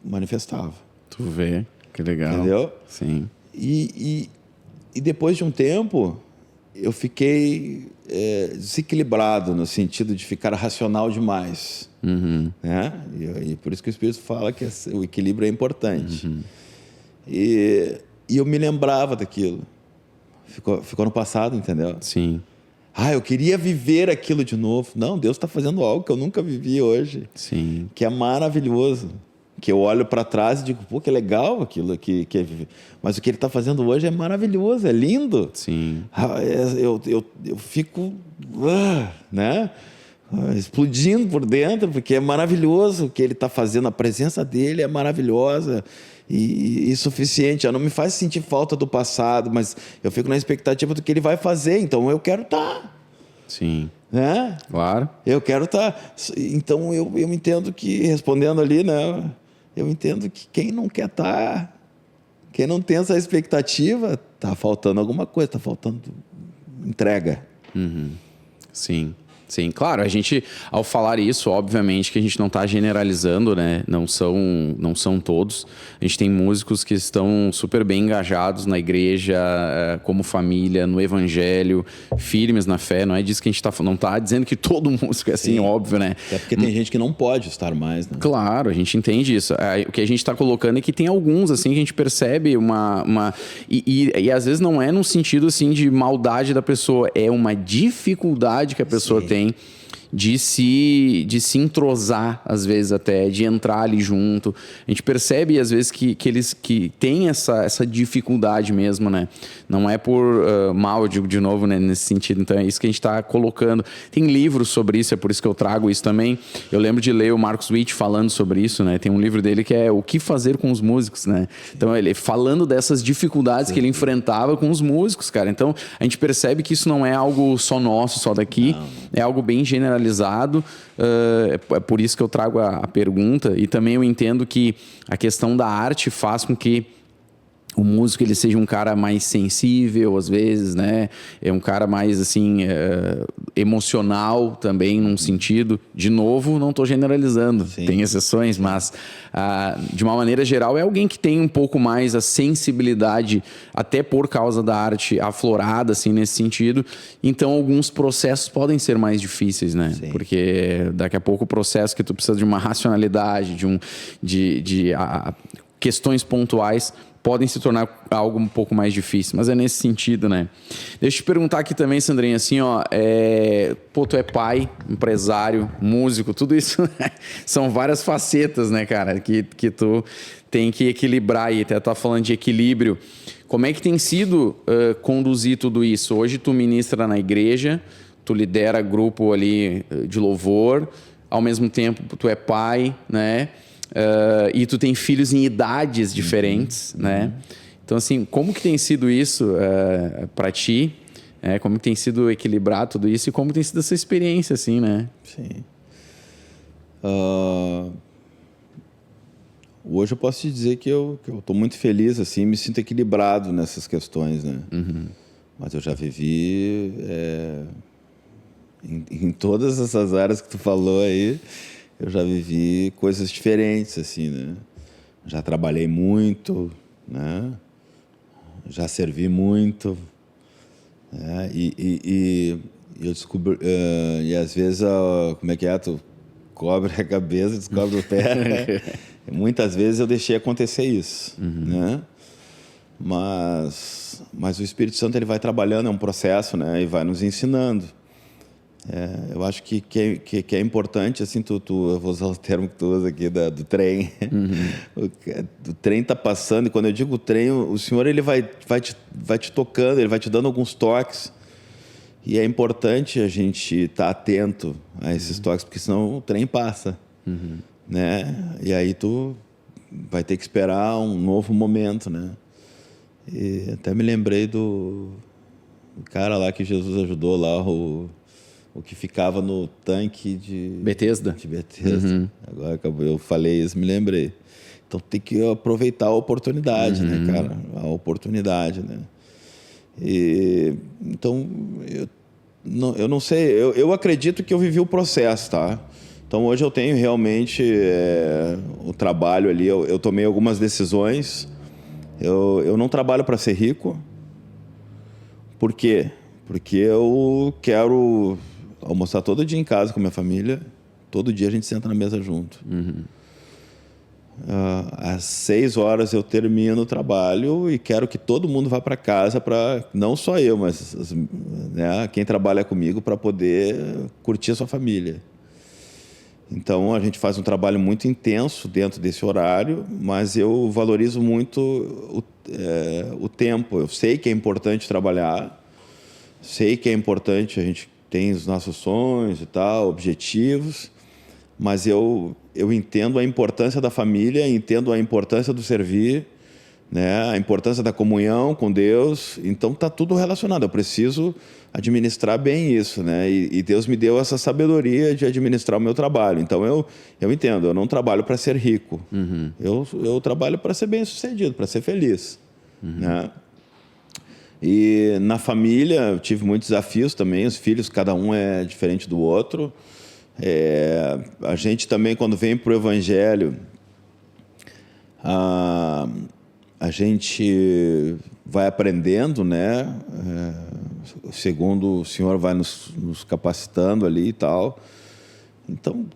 Manifestava. Tu vê, que legal. Entendeu? Sim. E depois de um tempo, eu fiquei desequilibrado no sentido de ficar racional demais. Uhum. Né? E por isso que o Espírito fala que o equilíbrio é importante. Uhum. E eu me lembrava daquilo. Ficou no passado, entendeu? Sim. Eu queria viver aquilo de novo. Não, Deus está fazendo algo que eu nunca vivi hoje. Sim. Que é maravilhoso. Que eu olho para trás e digo, pô, que legal aquilo que é viver. Mas o que ele está fazendo hoje é maravilhoso, é lindo. Sim. Eu fico, né? Explodindo por dentro, porque é maravilhoso o que ele está fazendo. A presença dele é maravilhosa e suficiente. Não me faz sentir falta do passado, mas eu fico na expectativa do que ele vai fazer. Então eu quero estar. Sim. Né? Claro. Eu quero estar. Então eu entendo que, respondendo ali, né? Eu entendo que quem não quer estar, quem não tem essa expectativa, está faltando alguma coisa, está faltando entrega. Uhum. Sim. Sim, claro, a gente, ao falar isso, obviamente que a gente não está generalizando, né? Não são todos. A gente tem músicos que estão super bem engajados na igreja, como família, no evangelho, firmes na fé. Não é disso que a gente não está dizendo que todo músico é assim, óbvio, né? É porque tem gente que não pode estar mais, né? Claro, a gente entende isso. O que a gente está colocando é que tem alguns, assim, que a gente percebe e às vezes não é no sentido, assim, de maldade da pessoa. É uma dificuldade que a pessoa tem de se entrosar, às vezes até, de entrar ali junto. A gente percebe, às vezes, que eles que têm essa dificuldade mesmo, né? Não é por mal, eu digo de novo, né, nesse sentido. Então é isso que a gente está colocando. Tem livros sobre isso, é por isso que eu trago isso também. Eu lembro de ler o Marcos Witt falando sobre isso, né? Tem um livro dele que é O que fazer com os músicos, né? Então ele falando dessas dificuldades que ele enfrentava com os músicos, cara. Então a gente percebe que isso não é algo só nosso, só daqui. Não. É algo bem generalizado. É por isso que eu trago a pergunta. E também eu entendo que a questão da arte faz com que o músico ele seja um cara mais sensível, às vezes, né? É um cara mais, assim, emocional também, num sentido. De novo, não estou generalizando, sim, tem exceções, mas de uma maneira geral é alguém que tem um pouco mais a sensibilidade, até por causa da arte aflorada, assim, nesse sentido. Então, alguns processos podem ser mais difíceis, né? Sim. Porque daqui a pouco o processo que tu precisa de uma racionalidade, de questões pontuais podem se tornar algo um pouco mais difícil, mas é nesse sentido, né? Deixa eu te perguntar aqui também, Sandrinha, assim, ó, tu é pai, empresário, músico, tudo isso são várias facetas, né, cara, que tu tem que equilibrar, e até tá falando de equilíbrio. Como é que tem sido conduzir tudo isso? Hoje tu ministra na igreja, tu lidera grupo ali de louvor, ao mesmo tempo tu é pai, né? E tu tem filhos em idades diferentes, né? Então, assim, como que tem sido isso para ti? Como que tem sido equilibrar tudo isso e como tem sido essa experiência, assim, né? Sim. Hoje eu posso te dizer que eu estou muito feliz, assim, me sinto equilibrado nessas questões, né? Uhum. Mas eu já vivi em todas essas áreas que tu falou aí. Eu já vivi coisas diferentes, assim, né? Já trabalhei muito, né? Já servi muito, né? E eu descobri... e às vezes, como é que é? Tu cobre a cabeça, descobre o pé. Né? Muitas vezes eu deixei acontecer isso, né? Mas o Espírito Santo ele vai trabalhando, é um processo, né? E vai nos ensinando. Eu acho que é importante, assim, eu vou usar o termo que tu usa aqui, do trem. O trem está passando, e quando eu digo trem, o Senhor ele vai te tocando, ele vai te dando alguns toques. E é importante a gente estar atento a esses toques, porque senão o trem passa. Né? E aí tu vai ter que esperar um novo momento, né? E até me lembrei do cara lá que Jesus ajudou lá, o que ficava no tanque de Betesda. Agora eu falei isso, me lembrei. Então tem que aproveitar a oportunidade, né, cara? A oportunidade, né? Então, eu não sei, eu acredito que eu vivi o processo, tá? Então hoje eu tenho realmente o trabalho ali, eu tomei algumas decisões. Eu não trabalho para ser rico. Por quê? Porque eu quero almoçar todo dia em casa com a minha família. Todo dia a gente senta na mesa junto. Às 6 horas eu termino o trabalho e quero que todo mundo vá para casa, não só eu, mas né, quem trabalha comigo, para poder curtir a sua família. Então a gente faz um trabalho muito intenso dentro desse horário, mas eu valorizo muito o tempo. Eu sei que é importante trabalhar, sei que é importante, a gente tem os nossos sonhos e tal, objetivos, mas eu entendo a importância da família, entendo a importância do servir, né? A importância da comunhão com Deus. Então está tudo relacionado. Eu preciso administrar bem isso, né? E Deus me deu essa sabedoria de administrar o meu trabalho. Então eu entendo, eu não trabalho para ser rico. Eu trabalho para ser bem-sucedido, para ser feliz, né? E na família eu tive muitos desafios também. Os filhos, cada um é diferente do outro. A gente também, quando vem para o Evangelho, a gente vai aprendendo, né? Segundo o Senhor vai nos capacitando ali e tal. Então,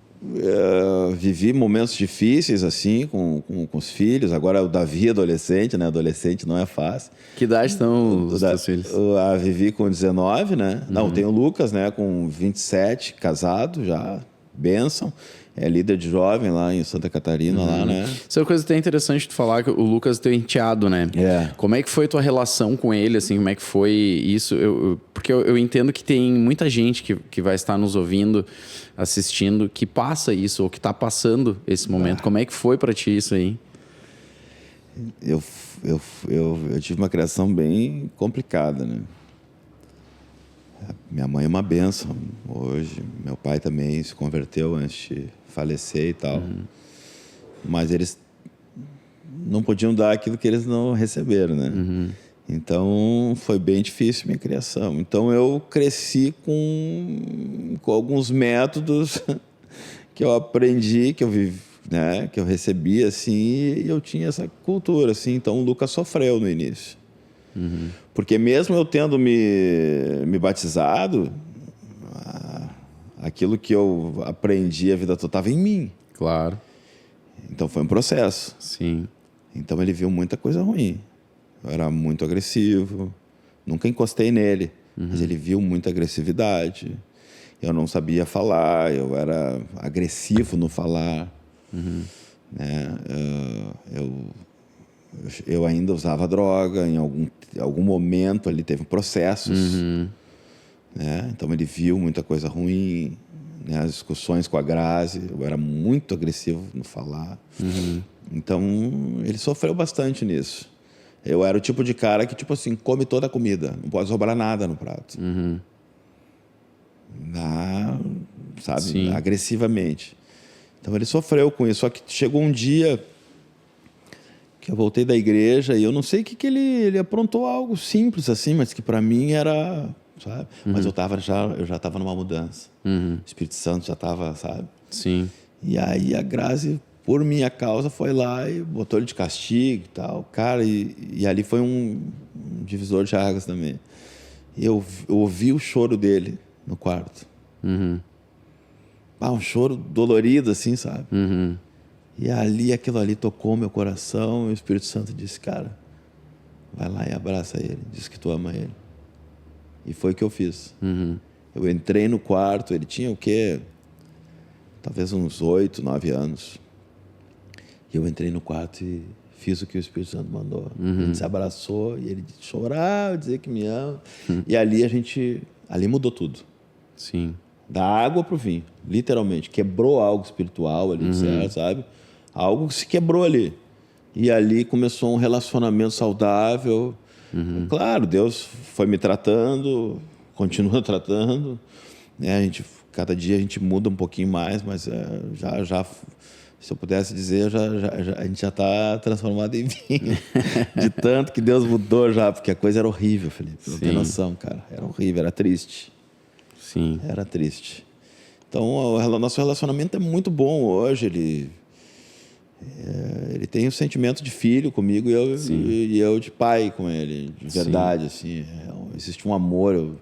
vivi momentos difíceis, assim, com os filhos. Agora o Davi, adolescente, né? Adolescente não é fácil. Que idade estão os teus filhos? A Vivi com 19, né? Não, tem o Lucas, né? Com 27, casado já, bênção. É líder de jovem lá em Santa Catarina, lá, né? Isso é uma coisa até interessante tu falar, que o Lucas é teu enteado, né? É. Como é que foi a tua relação com ele, assim? Como é que foi isso? Porque eu entendo que tem muita gente que vai estar nos ouvindo, assistindo, que passa isso, ou que está passando esse momento. Como é que foi para ti isso aí? Eu tive uma criação bem complicada, né? Minha mãe é uma bênção hoje. Meu pai também se converteu antes de falecer e tal. Mas eles não podiam dar aquilo que eles não receberam, né? Então, foi bem difícil minha criação. Então, eu cresci com alguns métodos que eu aprendi, que eu vivi, né? Que eu recebi, assim, e eu tinha essa cultura, assim. Então, o Lucas sofreu no início. Porque mesmo eu tendo me batizado, aquilo que eu aprendi a vida toda estava em mim. Claro. Então foi um processo. Sim. Então ele viu muita coisa ruim. Eu era muito agressivo, nunca encostei nele, mas ele viu muita agressividade. Eu não sabia falar, eu era agressivo no falar. Né? Eu ainda usava droga, em algum momento ali teve processos. Né? Então ele viu muita coisa ruim, né? As discussões com a Grazi, eu era muito agressivo no falar. Então ele sofreu bastante nisso. Eu era o tipo de cara que, tipo assim, come toda a comida, não pode sobrar nada no prato. Sabe? Sim. Agressivamente. Então ele sofreu com isso, só que chegou um dia que eu voltei da igreja e eu não sei o que ele aprontou, algo simples assim, mas que para mim era, sabe? Mas eu já estava numa mudança. O Espírito Santo já estava, sabe? Sim. E aí a Grazi, por minha causa, foi lá e botou ele de castigo e tal. Cara, e ali foi um divisor de águas também. E eu ouvi o choro dele no quarto. Um choro dolorido assim, sabe? E ali, aquilo ali tocou meu coração e o Espírito Santo disse, cara, vai lá e abraça ele, diz que tu ama ele. E foi o que eu fiz. Eu entrei no quarto, ele tinha o quê? Talvez uns 8, 9 anos. E eu entrei no quarto e fiz o que o Espírito Santo mandou. A gente se abraçou e ele chorava, dizia que me ama. E ali mudou tudo. Sim. Da água pro vinho, literalmente. Quebrou algo espiritual ali, certo, sabe? Algo que se quebrou ali. E ali começou um relacionamento saudável. Claro, Deus foi me tratando, continua tratando. Né? Cada dia a gente muda um pouquinho mais, mas se eu pudesse dizer, a gente já está transformado em vinho. De tanto que Deus mudou já, porque a coisa era horrível, Felipe. Não tem noção, cara. Era horrível, era triste. Sim. Era triste. Então, o nosso relacionamento é muito bom hoje. Ele tem um sentimento de filho comigo e eu de pai com ele, de verdade. Assim, existe um amor,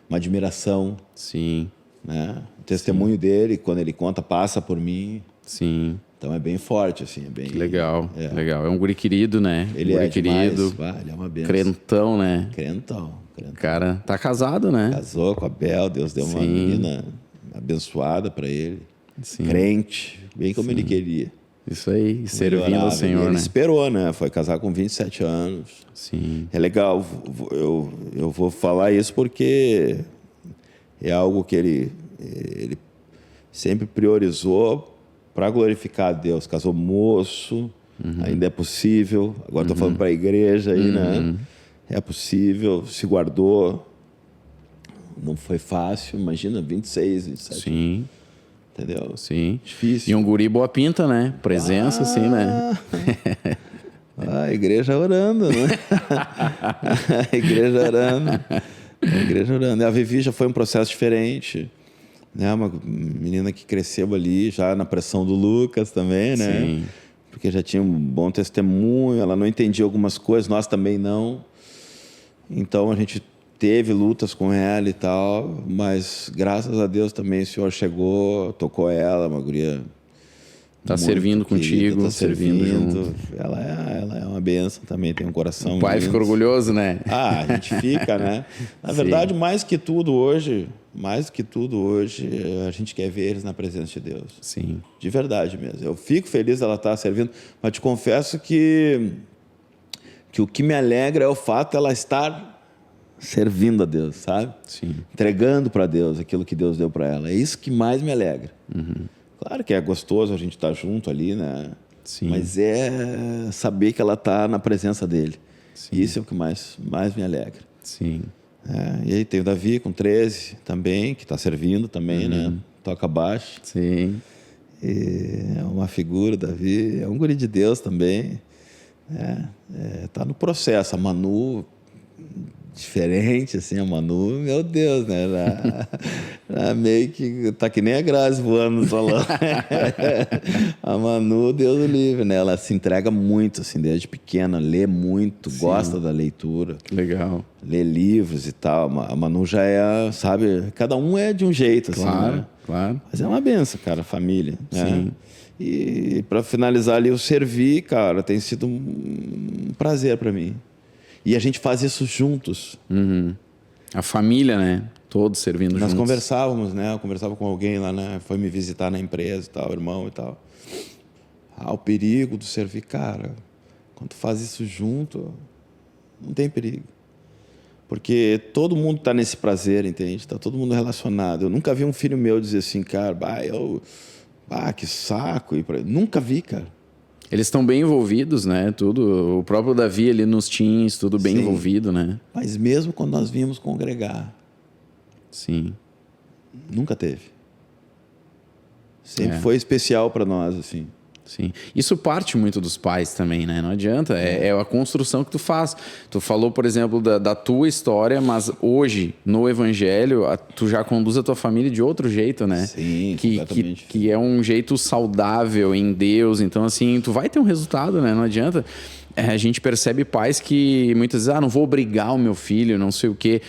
uma admiração. Sim. Né? O testemunho dele, quando ele conta, passa por mim. Sim. Então é bem forte, assim. É bem, legal, legal. É um guri querido, né? Ele guri é querido. Ele é uma benção. Crentão, né? Crentão. O cara tá casado, né? Casou com a Bel, Deus deu uma menina abençoada para ele. Sim. Crente, bem como ele queria. Isso aí, servindo ao Senhor, ele né? esperou, né? Foi casar com 27 anos. Sim. É legal, eu vou falar isso porque é algo que ele sempre priorizou para glorificar a Deus. Casou moço, ainda é possível. Agora estou falando para a igreja aí, né? É possível, se guardou. Não foi fácil, imagina, 26, 27. Sim. Entendeu? Sim. Difícil. E um guri boa pinta, né? Presença, assim, né? A igreja orando, né? A igreja orando. A igreja orando. A Vivi já foi um processo diferente. Né? Uma menina que cresceu ali, já na pressão do Lucas também, né? Sim. Porque já tinha um bom testemunho, ela não entendia algumas coisas, nós também não. Então a gente teve lutas com ela e tal, mas graças a Deus também o Senhor chegou, tocou ela, uma guria tá servindo querida, contigo, tá servindo junto. Ela é uma bênção também, tem um coração O pai lindo. fica orgulhoso, né? A gente fica, né? Na verdade, mais que tudo hoje, a gente quer ver eles na presença de Deus. Sim. De verdade mesmo. Eu fico feliz dela estar servindo, mas te confesso que o que me alegra é o fato de ela estar servindo a Deus, sabe? Sim. Entregando para Deus aquilo que Deus deu para ela. É isso que mais me alegra. Claro que é gostoso a gente estar junto ali, né? Sim. Mas é saber que ela está na presença dele. Sim. Isso é o que mais me alegra. Sim. E aí tem o Davi com 13 também, que está servindo também, né? Toca baixo. Sim. E é uma figura, Davi. É um guri de Deus também. Tá no processo. A Manu, diferente, assim, a Manu, meu Deus, né? Ela meio que tá que nem a Grazi voando no salão. A Manu, Deus o livre, né? Ela se entrega muito, assim, desde pequena, lê muito, gosta da leitura. Legal. Lê livros e tal. A Manu já é, sabe, cada um é de um jeito, assim, né? Claro. Mas é uma benção, cara, a família. Né? Sim. E para finalizar ali, o servir, cara, tem sido um prazer para mim. E a gente faz isso juntos. A família, né? Todos servindo juntos. Nós conversávamos, né? Eu conversava com alguém lá, né? Foi me visitar na empresa e tal, irmão e tal. O perigo do servir, cara. Quando tu faz isso junto, não tem perigo. Porque todo mundo está nesse prazer, entende? Está todo mundo relacionado. Eu nunca vi um filho meu dizer assim, cara, que saco. Nunca vi, cara. Eles estão bem envolvidos, né? Tudo. O próprio Davi ali nos teens, tudo bem envolvido, né? Mas mesmo quando nós vínhamos congregar, sim, nunca teve. Sempre foi especial para nós, assim. Sim. Isso parte muito dos pais também, né? Não adianta. É a construção que tu faz. Tu falou, por exemplo, da tua história, mas hoje, no Evangelho, tu já conduz a tua família de outro jeito, né? Sim, completamente. Que é um jeito saudável em Deus. Então, assim, tu vai ter um resultado, né? Não adianta. A gente percebe pais que muitas vezes, não vou obrigar o meu filho, não sei o quê.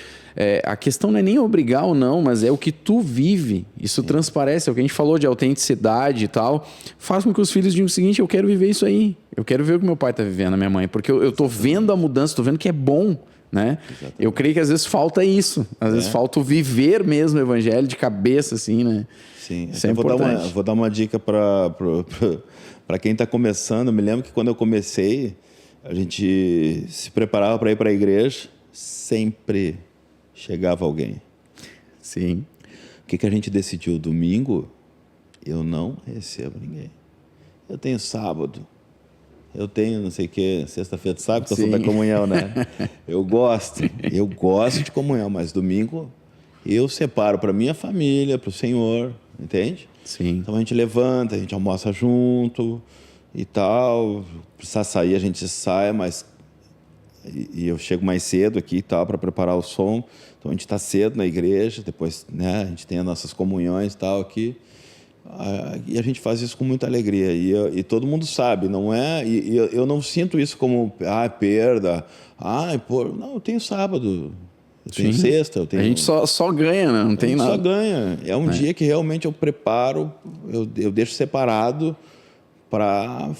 A questão não é nem obrigar ou não, mas é o que tu vive. Isso transparece, é o que a gente falou de autenticidade e tal. Faz com que os filhos digam o seguinte, eu quero viver isso aí. Eu quero ver o que meu pai está vivendo, a minha mãe. Porque eu tô vendo a mudança, tô vendo que é bom, né? Exatamente. Eu creio que às vezes falta isso. Às vezes falta o viver mesmo o evangelho de cabeça, assim, né? Sim. Isso é importante. Vou dar uma dica para quem está começando. Eu me lembro que quando eu comecei, a gente se preparava para ir para a igreja, sempre chegava alguém. Sim. O que a gente decidiu? Domingo, eu não recebo ninguém. Eu tenho sábado, eu tenho não sei o quê, sexta-feira, tu sabe que eu sou da comunhão, né? Eu gosto de comunhão, mas domingo eu separo para minha família, para o Senhor, entende? Sim. Então a gente levanta, a gente almoça junto e tal. Precisar sair, a gente sai, mas... E eu chego mais cedo aqui e tal para preparar o som. Então a gente está cedo na igreja, depois, né, a gente tem as nossas comunhões e tal aqui. E a gente faz isso com muita alegria. E todo mundo sabe, não é? E eu não sinto isso como perda. Não, eu tenho sábado, eu tenho sexta, eu tenho... A gente só ganha, né? Não tem nada. Só ganha. É um dia que realmente eu preparo, eu deixo separado para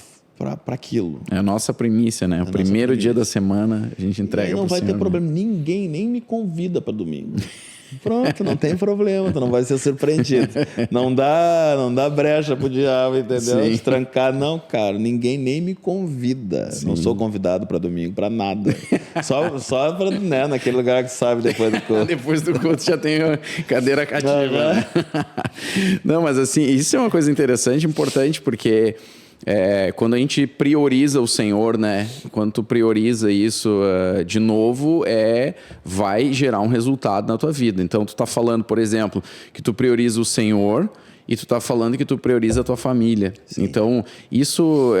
aquilo. É a nossa primícia, né? O primeiro dia da semana a gente entrega para o Senhor. Não vai ter problema. Ninguém nem me convida para domingo. Pronto, não tem problema. Tu não vai ser surpreendido. Não dá brecha pro diabo, entendeu? De trancar. Não, cara. Ninguém nem me convida. Sim. Não sou convidado para domingo, para nada. Só para, né, naquele lugar que sabe depois do culto. Depois do culto já tem cadeira cativa. Né? Não, mas assim, isso é uma coisa interessante, importante, porque... quando a gente prioriza o Senhor, né? Quando tu prioriza isso de novo, vai gerar um resultado na tua vida. Então, tu tá falando, por exemplo, que tu prioriza o Senhor e tu tá falando que tu prioriza a tua família. Sim. Então, isso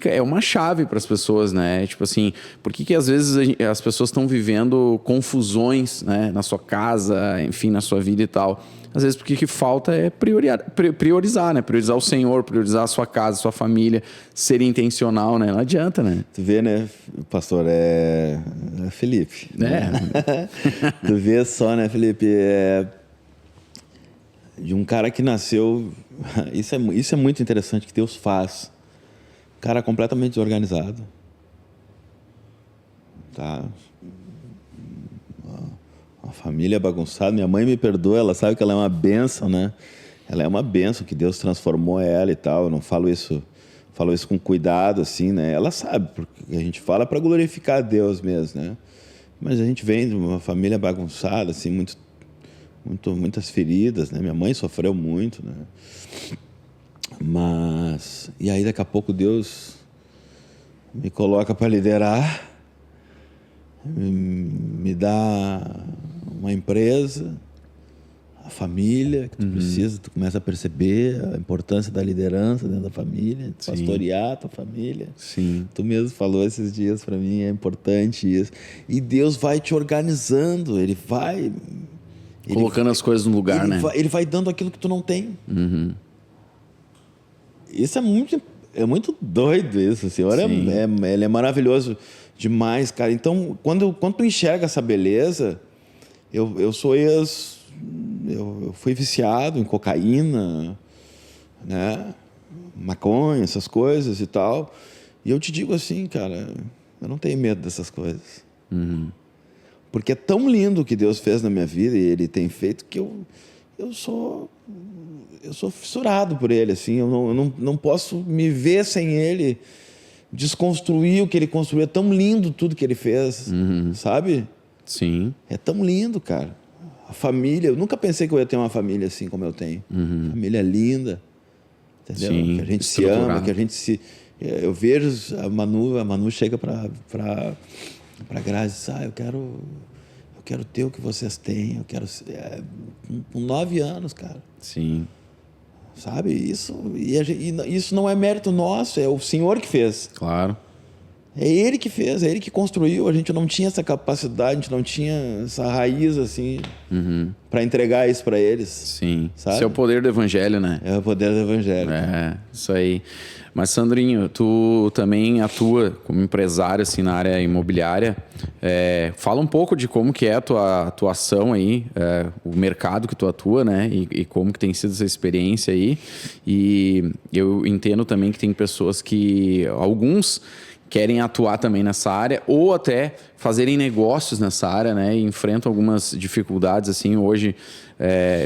é uma chave para as pessoas, né? Tipo assim, por que às vezes as pessoas estão vivendo confusões, né? Na sua casa, enfim, na sua vida e tal? Às vezes, porque o que falta é priorizar, né? Priorizar o Senhor, priorizar a sua casa, a sua família, ser intencional, né? Não adianta, né? Tu vê, né, pastor, Felipe. É. Tu vê só, né, Felipe? De um cara que nasceu... Isso é muito interessante que Deus faz. Um cara completamente desorganizado. Tá? Uma família bagunçada. Minha mãe me perdoa, ela sabe que ela é uma bênção, né? Ela é uma bênção, que Deus transformou ela e tal. Eu não falo isso com cuidado, assim, né? Ela sabe, porque a gente fala para glorificar a Deus mesmo, né? Mas a gente vem de uma família bagunçada, assim, muitas feridas, né? Minha mãe sofreu muito, né? Mas... E aí, daqui a pouco, Deus me coloca para liderar, me dá uma empresa, a família que tu precisa, tu começa a perceber a importância da liderança dentro da família, de pastorear a tua família. Sim. Tu mesmo falou esses dias para mim, é importante isso. E Deus vai te organizando, Ele vai... Colocando as coisas no lugar, né? Ele vai dando aquilo que tu não tem. Isso é muito doido, isso. O Senhor ele é maravilhoso demais, cara. Então, quando tu enxerga essa beleza, eu fui viciado em cocaína, né? Maconha, essas coisas e tal. E eu te digo assim, cara, eu não tenho medo dessas coisas. Porque é tão lindo o que Deus fez na minha vida e Ele tem feito que eu sou fissurado por Ele, assim. Eu não posso me ver sem Ele, desconstruir o que Ele construiu. É tão lindo tudo que Ele fez, sabe? Sim. É tão lindo, cara. A família, eu nunca pensei que eu ia ter uma família assim como eu tenho. Família linda, entendeu? Sim, que a gente se ama, que a gente se... Eu vejo a Manu chega para Grazi e diz, eu quero ter o que vocês têm, eu quero... com 9 anos, cara. Sim. Sabe? Isso não é mérito nosso, é o Senhor que fez. Claro. É Ele que fez, é Ele que construiu. A gente não tinha essa capacidade, a gente não tinha essa raiz, assim, para entregar isso para eles. Sim. Sabe? Isso é o poder do Evangelho, né? É o poder do Evangelho. Isso aí. Mas, Sandrinho, tu também atua como empresário, assim, na área imobiliária. Fala um pouco de como que é a tua atuação aí, o mercado que tu atua, né? E como que tem sido essa experiência aí. E eu entendo também que tem pessoas alguns querem atuar também nessa área ou até fazerem negócios nessa área, né? E enfrentam algumas dificuldades, assim, hoje...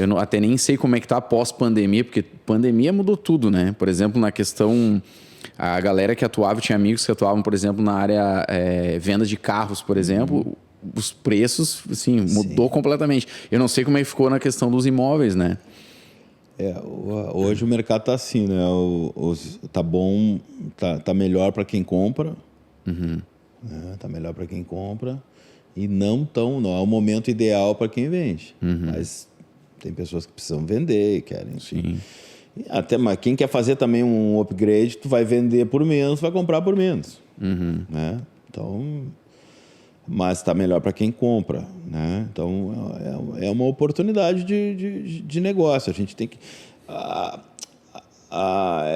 eu até nem sei como é que tá pós-pandemia, porque pandemia mudou tudo, né? Por exemplo, na questão... A galera que atuava, tinha amigos que atuavam, por exemplo, na área venda de carros, por exemplo, os preços, assim, mudou completamente. Eu não sei como é que ficou na questão dos imóveis, né? Hoje o mercado tá assim, né? Tá bom, tá melhor para quem compra, né? Tá melhor para quem compra e não é o momento ideal para quem vende. Mas tem pessoas que precisam vender e querem. Sim. Mas quem quer fazer também um upgrade, tu vai vender por menos, vai comprar por menos, né? Então, mas está melhor para quem compra, né? Então é uma oportunidade de negócio. A gente tem que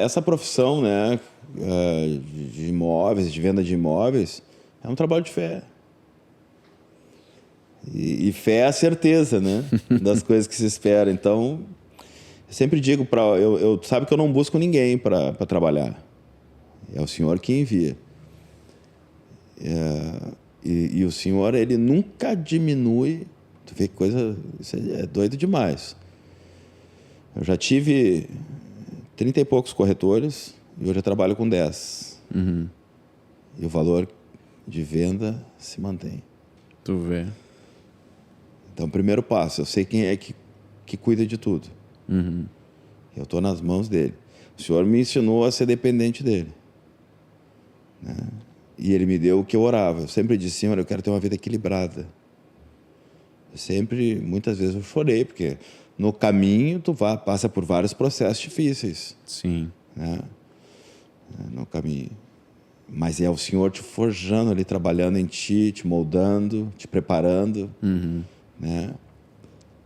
essa profissão, né, de imóveis, de venda de imóveis, é um trabalho de fé. E fé é a certeza, né, das coisas que se espera. Então, eu sempre digo eu sabe que eu não busco ninguém para trabalhar. É o Senhor que envia. E o Senhor, Ele nunca diminui. Tu vê que coisa... Isso é doido demais. Eu já tive 30 e poucos corretores e hoje eu trabalho com 10. E o valor de venda se mantém. Tu vê. Então, primeiro passo, eu sei quem é que cuida de tudo. Eu estou nas mãos dele. O Senhor me ensinou a ser dependente dele, né? E Ele me deu o que eu orava. Eu sempre disse, Senhor, eu quero ter uma vida equilibrada. Muitas vezes eu chorei, porque no caminho tu passa por vários processos difíceis. Sim. Né? No caminho. Mas é o Senhor te forjando ali, trabalhando em ti, te moldando, te preparando. Né?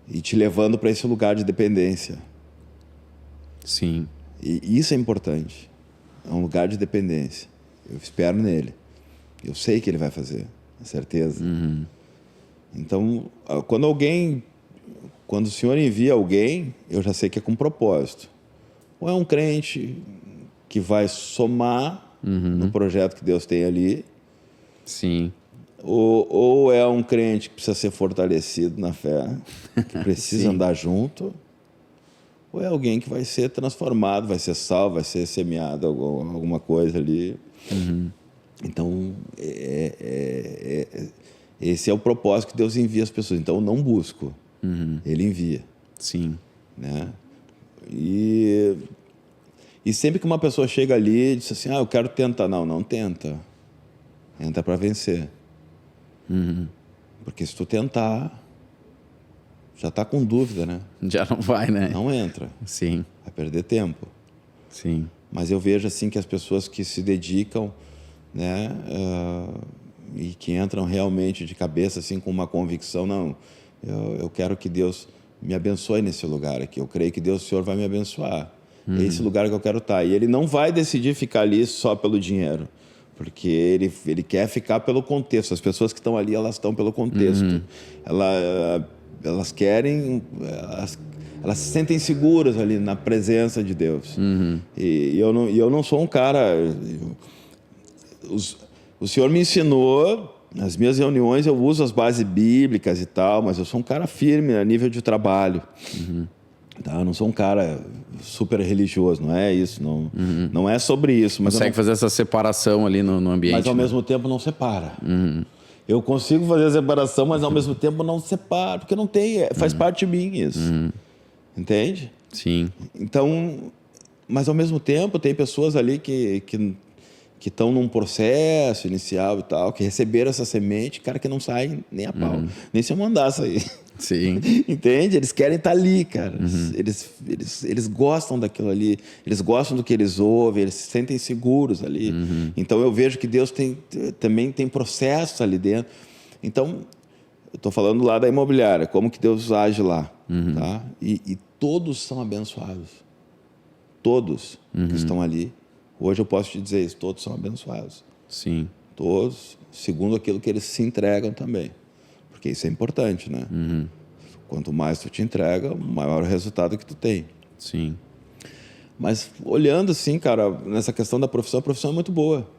e te levando para esse lugar de dependência. Sim. E isso é importante. É um lugar de dependência. Eu espero nele. Eu sei que ele vai fazer, com certeza. Então, quando o Senhor envia alguém, eu já sei que é com propósito. Ou é um crente que vai somar no projeto que Deus tem ali. Sim. Ou é um crente que precisa ser fortalecido na fé, que precisa andar junto. Ou é alguém que vai ser transformado, vai ser salvo, vai ser semeado alguma coisa ali. Então, esse é o propósito que Deus envia as pessoas. Então, eu não busco. Ele envia. Sim. Né? E sempre que uma pessoa chega ali e diz assim, eu quero tentar. Não tenta. Entra para vencer. Porque se tu tentar, já está com dúvida, né? Já não vai, né? Não entra. Sim. Vai perder tempo. Sim. Mas eu vejo assim que as pessoas que se dedicam, né, e que entram realmente de cabeça assim com uma convicção, eu quero que Deus me abençoe nesse lugar aqui. Eu creio que Deus, o Senhor, vai me abençoar. É esse lugar que eu quero estar. E ele não vai decidir ficar ali só pelo dinheiro, porque ele quer ficar pelo contexto. As pessoas que estão ali, elas estão pelo contexto. Elas querem, elas se sentem seguras ali na presença de Deus. E eu não sou um cara... O Senhor me ensinou, nas minhas reuniões eu uso as bases bíblicas e tal, mas eu sou um cara firme a nível de trabalho. Tá? Eu não sou um cara super religioso, não é isso, não é sobre isso. Mas consegue fazer essa separação ali no ambiente. Mas ao mesmo tempo não separa. Eu consigo fazer a separação, mas ao mesmo tempo não separo, porque não tem, faz parte de mim isso. Entende? Sim. Então, mas ao mesmo tempo tem pessoas ali que estão num processo inicial e tal, que receberam essa semente, cara, que não saem nem a pau. Nem se eu mandar sair. Sim. Entende? Eles querem estar ali, cara. Eles gostam daquilo ali. Eles gostam do que eles ouvem. Eles se sentem seguros ali. Então, eu vejo que Deus também tem processos ali dentro. Então, eu estou falando lá da imobiliária. Como que Deus age lá. Tá? E todos são abençoados. Todos que estão ali. Hoje eu posso te dizer isso. Todos são abençoados. Sim. Todos, segundo aquilo que eles se entregam também. Porque isso é importante, né? Quanto mais tu te entrega, maior o resultado que tu tem. Sim. Mas olhando assim, cara, nessa questão da profissão, a profissão é muito boa.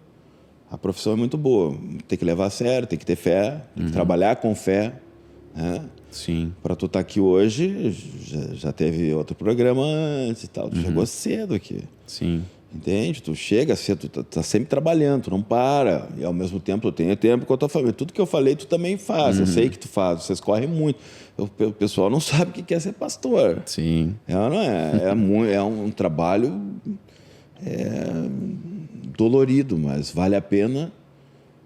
A profissão é muito boa. Tem que levar a sério, tem que ter fé, tem que trabalhar com fé. Né? Sim. Para tu estar aqui hoje, já teve outro programa antes e tal. Tu chegou cedo aqui. Sim. Entende? Tu chega cedo, tu tá sempre trabalhando, tu não para. E ao mesmo tempo tu tem tempo com a tua família. Tudo que eu falei, tu também faz. Eu sei que tu faz, vocês correm muito. O pessoal não sabe o que é ser pastor. Sim. É um trabalho dolorido, mas vale a pena.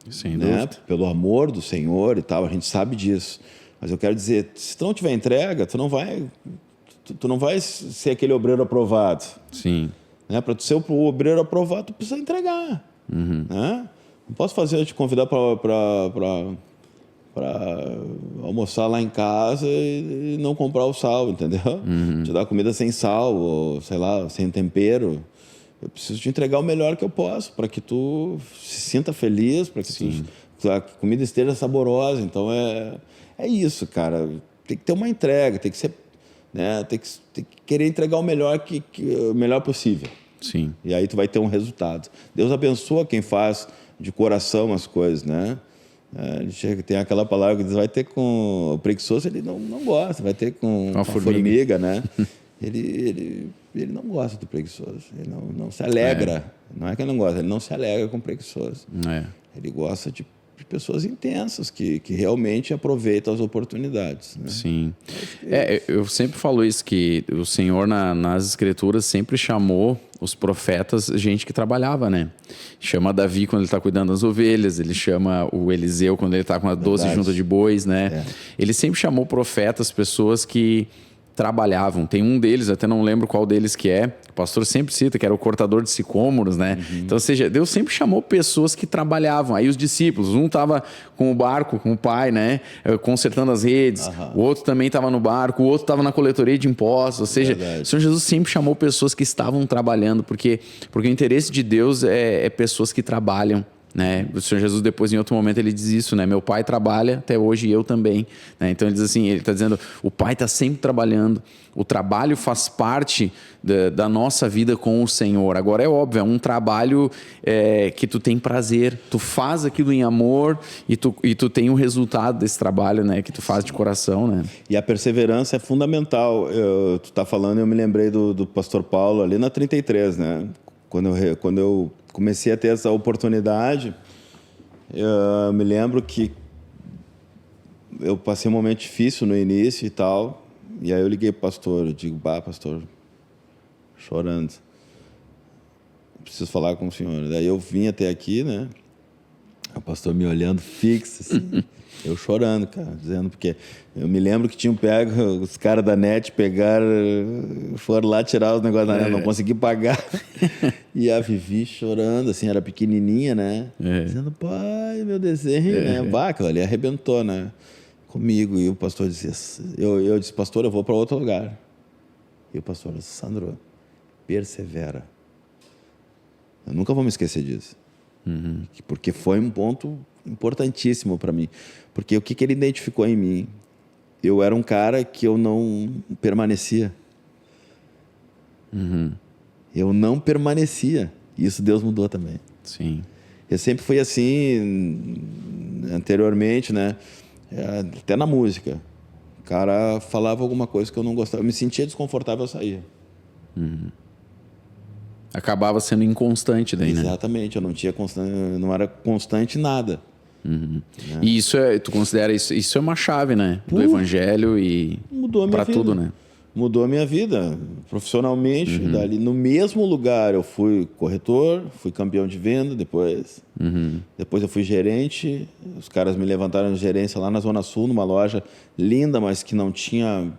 Sem né? dúvida. Pelo amor do Senhor e tal, a gente sabe disso. Mas eu quero dizer, se tu não tiver entrega, tu não vai ser aquele obreiro aprovado. Sim. Né? Para tu ser o obreiro aprovado, tu precisa entregar. Né? Não posso te convidar para almoçar lá em casa e não comprar o sal, entendeu? Te dar comida sem sal, ou sei lá, sem tempero. Eu preciso te entregar o melhor que eu posso, para que tu se sinta feliz, para que a comida esteja saborosa. Então é isso, cara. Tem que ter uma entrega, tem que ser, né? Tem que querer entregar o melhor o melhor possível. Sim. E aí tu vai ter um resultado. Deus abençoa quem faz de coração as coisas, né? Tem aquela palavra que diz, vai ter com o preguiçoso, ele não gosta, vai ter com a formiga, né? ele não gosta do preguiçoso, ele não se alegra. Não é que ele não gosta, ele não se alegra com o preguiçoso. Ele gosta de pessoas intensas que realmente aproveitam as oportunidades. Né? Sim. Eu sempre falo isso, que o Senhor nas Escrituras sempre chamou os profetas gente que trabalhava, né? Chama Davi quando ele está cuidando das ovelhas, ele chama o Eliseu quando ele está com as 12 juntas de bois, né? Ele sempre chamou profetas, pessoas que trabalhavam. Tem um deles, até não lembro qual deles que é, o pastor sempre cita, que era o cortador de sicômoros, né? Então, ou seja, Deus sempre chamou pessoas que trabalhavam. Aí os discípulos, um estava com o barco, com o pai, né? Consertando as redes. O outro também estava no barco, o outro estava na coletoria de impostos. Ou seja, o Senhor Jesus sempre chamou pessoas que estavam trabalhando, porque o interesse de Deus é pessoas que trabalham. Né? O Senhor Jesus depois em outro momento ele diz isso, né? Meu pai trabalha até hoje e eu também, né? Então ele diz assim, ele está dizendo, o pai está sempre trabalhando, o trabalho faz parte da nossa vida com o Senhor. Agora é óbvio, é um trabalho que tu tem prazer, tu faz aquilo em amor e tu tem o resultado desse trabalho, né? Que tu faz de coração, né? E a perseverança é fundamental. Tu tá falando, eu me lembrei do pastor Paulo ali na 33, né? Quando eu comecei a ter essa oportunidade, eu me lembro que eu passei um momento difícil no início e tal, e aí eu liguei pro pastor, eu digo, pastor, chorando, preciso falar com o senhor. Daí eu vim até aqui, né, o pastor me olhando fixo, assim, eu chorando, cara, dizendo, porque eu me lembro que tinham pego, os caras da net pegaram, foram lá tirar os negócios da net, não consegui pagar. E a Vivi chorando, assim, era pequenininha, né? Dizendo, pai, meu desenho, né? Aquilo ali arrebentou, né? Comigo. E o pastor dizia, eu disse, pastor, eu vou para outro lugar. E o pastor disse, Sandro, persevera. Eu nunca vou me esquecer disso. Porque foi um ponto importantíssimo para mim. Porque o que ele identificou em mim? Eu era um cara que eu não permanecia. Eu não permanecia. Isso Deus mudou também. Sim. Eu sempre fui assim, anteriormente, né? Até na música. O cara falava alguma coisa que eu não gostava. Eu me sentia desconfortável, eu saía. Acabava sendo inconstante daí, né? Exatamente. Eu não era constante em nada. E isso tu considera isso é uma chave, né? Do evangelho e para tudo, né? Mudou a minha vida profissionalmente. Dali, no mesmo lugar eu fui corretor, fui campeão de venda depois. Depois eu fui gerente. Os caras me levantaram de gerência lá na Zona Sul, numa loja linda, mas que não tinha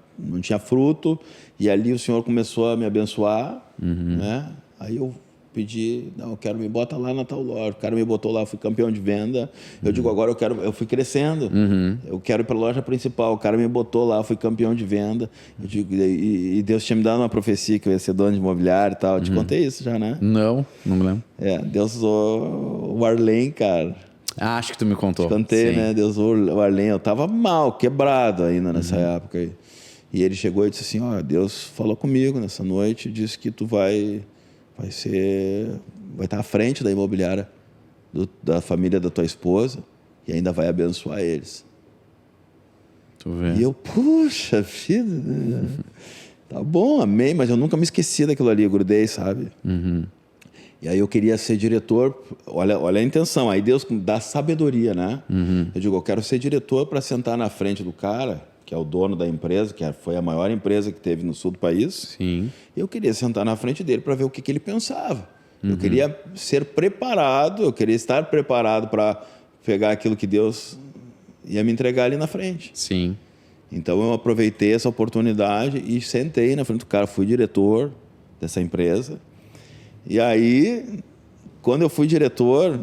fruto. E ali o senhor começou a me abençoar, né? Aí eu pedi, não, eu quero me botar lá na tal loja. O cara me botou lá, fui campeão de venda. Eu digo, agora eu fui crescendo. Eu quero ir para a loja principal. O cara me botou lá, fui campeão de venda. Eu digo, e Deus tinha me dado uma profecia que eu ia ser dono de imobiliário e tal. Eu te contei isso já, né? Não me lembro. Deus usou o Arlen, cara. Acho que tu me contou. Te contei, né? Deus usou o Arlen. Eu tava mal, quebrado ainda nessa época aí. E ele chegou e disse assim, Deus falou comigo nessa noite, disse que tu vai estar à frente da imobiliária da família da tua esposa e ainda vai abençoar eles. Tu vê. E eu, puxa vida, tá bom, amém, mas eu nunca me esqueci daquilo ali, eu grudei, sabe? E aí eu queria ser diretor, olha a intenção, aí Deus dá sabedoria, né? Eu digo, eu quero ser diretor para sentar na frente do cara, que é o dono da empresa, que foi a maior empresa que teve no sul do país. Sim. Eu queria sentar na frente dele para ver o que ele pensava. Eu queria ser preparado, eu queria estar preparado para pegar aquilo que Deus ia me entregar ali na frente. Sim. Então eu aproveitei essa oportunidade e sentei na frente do cara, fui diretor dessa empresa. E aí, quando eu fui diretor,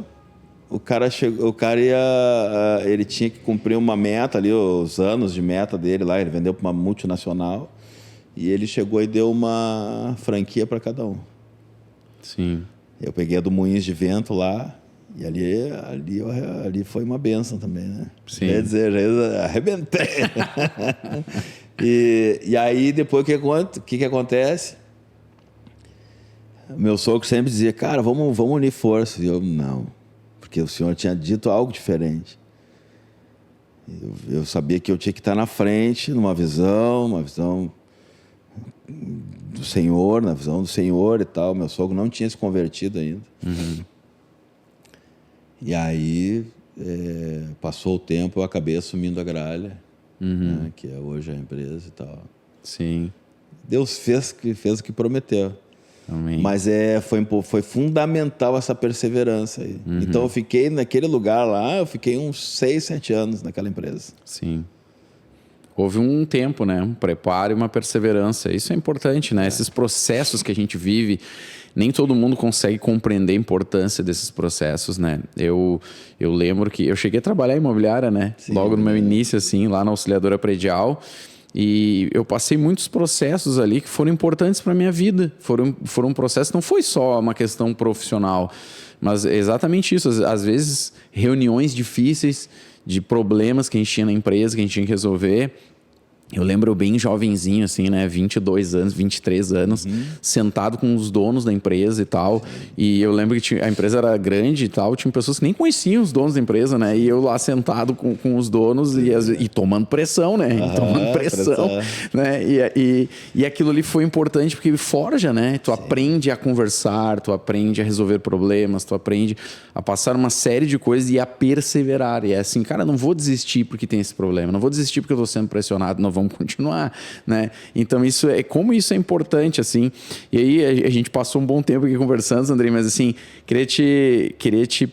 ele tinha que cumprir uma meta ali, os anos de meta dele lá, ele vendeu para uma multinacional e ele chegou e deu uma franquia para cada um. Sim. Eu peguei a do Moinhos de Vento lá e ali foi uma bênção também, né? Sim. Quer dizer, já arrebentei. e aí depois o que acontece? Meu sogro sempre dizia, cara, vamos unir forças. E eu, não. Porque o senhor tinha dito algo diferente. Eu sabia que eu tinha que estar na frente, numa visão, do Senhor, na visão do Senhor e tal. Meu sogro não tinha se convertido ainda. E aí, passou o tempo, eu acabei assumindo a Gralha, né, que é hoje a empresa e tal. Sim. Deus fez o que prometeu. Amém. Mas foi fundamental essa perseverança aí. Então eu fiquei naquele lugar lá, eu fiquei uns 6, 7 anos naquela empresa. Sim. houve um tempo, né? Um preparo e uma perseverança. Isso é importante, né? Esses processos que a gente vive, nem todo mundo consegue compreender a importância desses processos, né? Eu lembro que eu cheguei a trabalhar em imobiliária, né? Sim, logo no meu início, assim, lá na auxiliadora predial. E eu passei muitos processos ali que foram importantes para a minha vida. Foram processos, não foi só uma questão profissional, mas é exatamente isso. Às vezes, reuniões difíceis de problemas que a gente tinha na empresa, que a gente tinha que resolver. Eu lembro bem jovenzinho, assim, né? 22 anos, 23 anos, sentado com os donos da empresa e tal. Sim. E eu lembro que a empresa era grande e tal, tinha pessoas que nem conheciam os donos da empresa, né? E eu lá sentado com os donos e tomando pressão, né? Tomando pressão. Né? E aquilo ali foi importante porque forja, né? Tu aprende a conversar, tu aprende a resolver problemas, tu aprende a passar uma série de coisas e a perseverar. E é assim, cara, não vou desistir porque tem esse problema, não vou desistir porque eu tô sendo pressionado, não vamos continuar, né? Então como isso é importante, assim. E aí a gente passou um bom tempo aqui conversando, Andrei, mas assim, queria te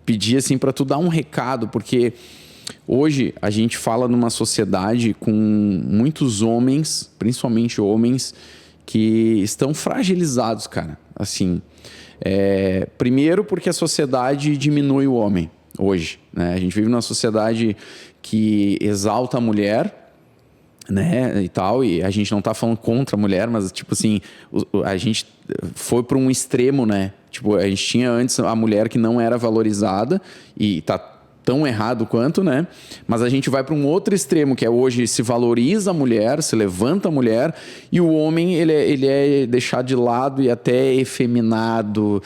pedir assim para tu dar um recado, porque hoje a gente fala numa sociedade com muitos homens, principalmente homens, que estão fragilizados, cara. Assim, primeiro porque a sociedade diminui o homem hoje, né? A gente vive numa sociedade que exalta a mulher, né, e tal, e a gente não tá falando contra a mulher, mas tipo assim, a gente foi para um extremo, né? Tipo, a gente tinha antes a mulher que não era valorizada e tá tão errado quanto, né? Mas a gente vai para um outro extremo, que é hoje se valoriza a mulher, se levanta a mulher, e o homem ele é deixado de lado e até efeminado,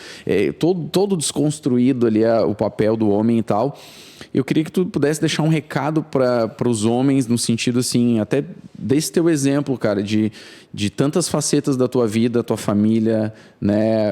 todo desconstruído ali o papel do homem e tal. Eu queria que tu pudesse deixar um recado para os homens, no sentido assim, até desse teu exemplo, cara, de tantas facetas da tua vida, tua família, né,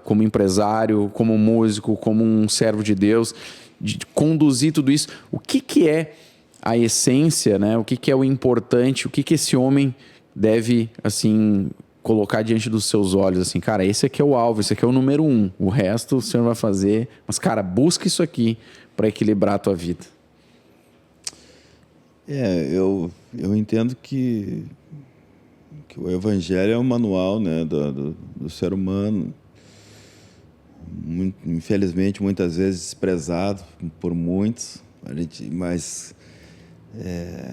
como empresário, como músico, como um servo de Deus, de conduzir tudo isso. O que é a essência, né? O que é o importante, o que esse homem deve, assim, colocar diante dos seus olhos, assim, cara, esse aqui é o alvo, esse aqui é o número 1, o resto o senhor vai fazer, mas, cara, busca isso aqui para equilibrar a tua vida. Eu entendo que o Evangelho é um manual, né, do ser humano, infelizmente, muitas vezes desprezado por muitos, mas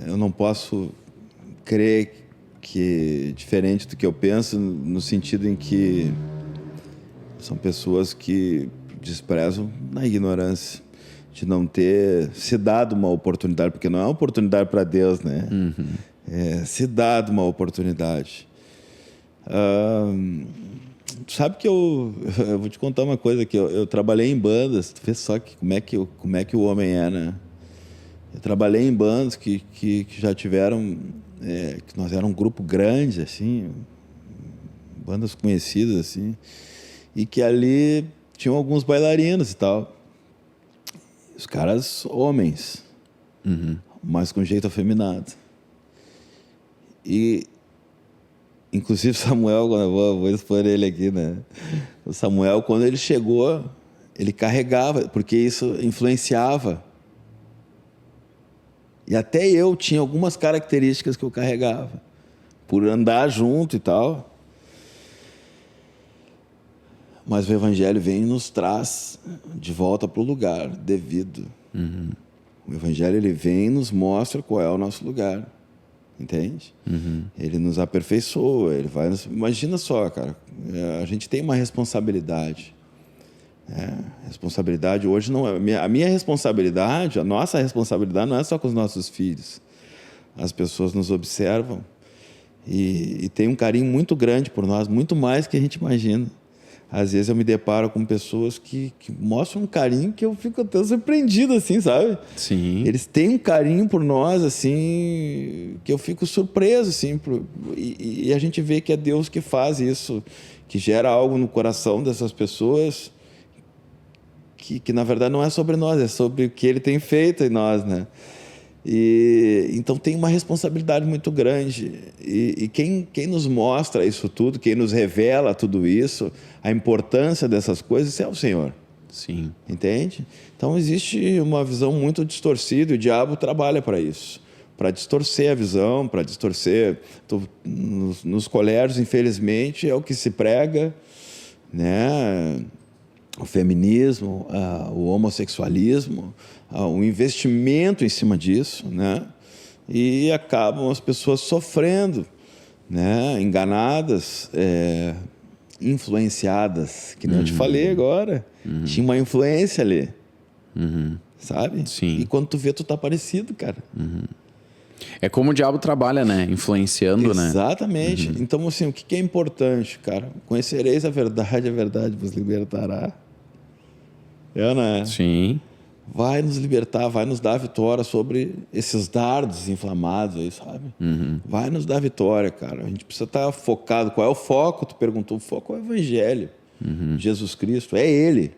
eu não posso crer que, diferente do que eu penso, no sentido em que são pessoas que desprezam na ignorância, de não ter se dado uma oportunidade, porque não é uma oportunidade para Deus, né? Se dado uma oportunidade. Sabe que eu vou te contar uma coisa, que eu trabalhei em bandas, tu vê só que como é que o homem é, né? Eu trabalhei em bandas que já tiveram, que nós éramos um grupo grande, assim, bandas conhecidas, assim, e que ali tinham alguns bailarinos e tal. Os caras homens, mas com jeito afeminado. E, inclusive, Samuel, quando eu vou expor ele aqui, né? O Samuel, quando ele chegou, ele carregava, porque isso influenciava. E até eu tinha algumas características que eu carregava, por andar junto e tal. Mas o Evangelho vem e nos traz de volta para o lugar devido. O Evangelho ele vem e nos mostra qual é o nosso lugar. Entende? Ele nos aperfeiçoa, ele vai nos... Imagina só, cara, a gente tem uma responsabilidade. Responsabilidade hoje não é... A minha responsabilidade, a nossa responsabilidade não é só com os nossos filhos. As pessoas nos observam e tem um carinho muito grande por nós, muito mais que a gente imagina. Às vezes eu me deparo com pessoas que mostram um carinho que eu fico até surpreendido, assim, sabe? Sim. Eles têm um carinho por nós, assim, que eu fico surpreso, assim. E a gente vê que é Deus que faz isso, que gera algo no coração dessas pessoas que na verdade não é sobre nós, é sobre o que Ele tem feito em nós, né? Então tem uma responsabilidade muito grande e quem nos mostra isso tudo, quem nos revela tudo isso, a importância dessas coisas é o Senhor. Sim. Entende? Então existe uma visão muito distorcida e o diabo trabalha para isso, para distorcer a visão, para distorcer. Nos colégios, infelizmente, é o que se prega, né? O feminismo, o homossexualismo, o investimento em cima disso, né? E acabam as pessoas sofrendo, né? Enganadas, influenciadas, que nem eu te falei agora. Tinha uma influência ali, sabe? Sim. E quando tu vê, tu tá parecido, cara. É como o diabo trabalha, né? Influenciando, né? Exatamente. Então, assim, o que é importante, cara? Conhecereis a verdade vos libertará. Né? Sim. Vai nos libertar, vai nos dar vitória sobre esses dardos inflamados aí, sabe? Vai nos dar vitória, cara. A gente precisa estar focado. Qual é o foco? Tu perguntou. O foco é o Evangelho. Jesus Cristo, é Ele.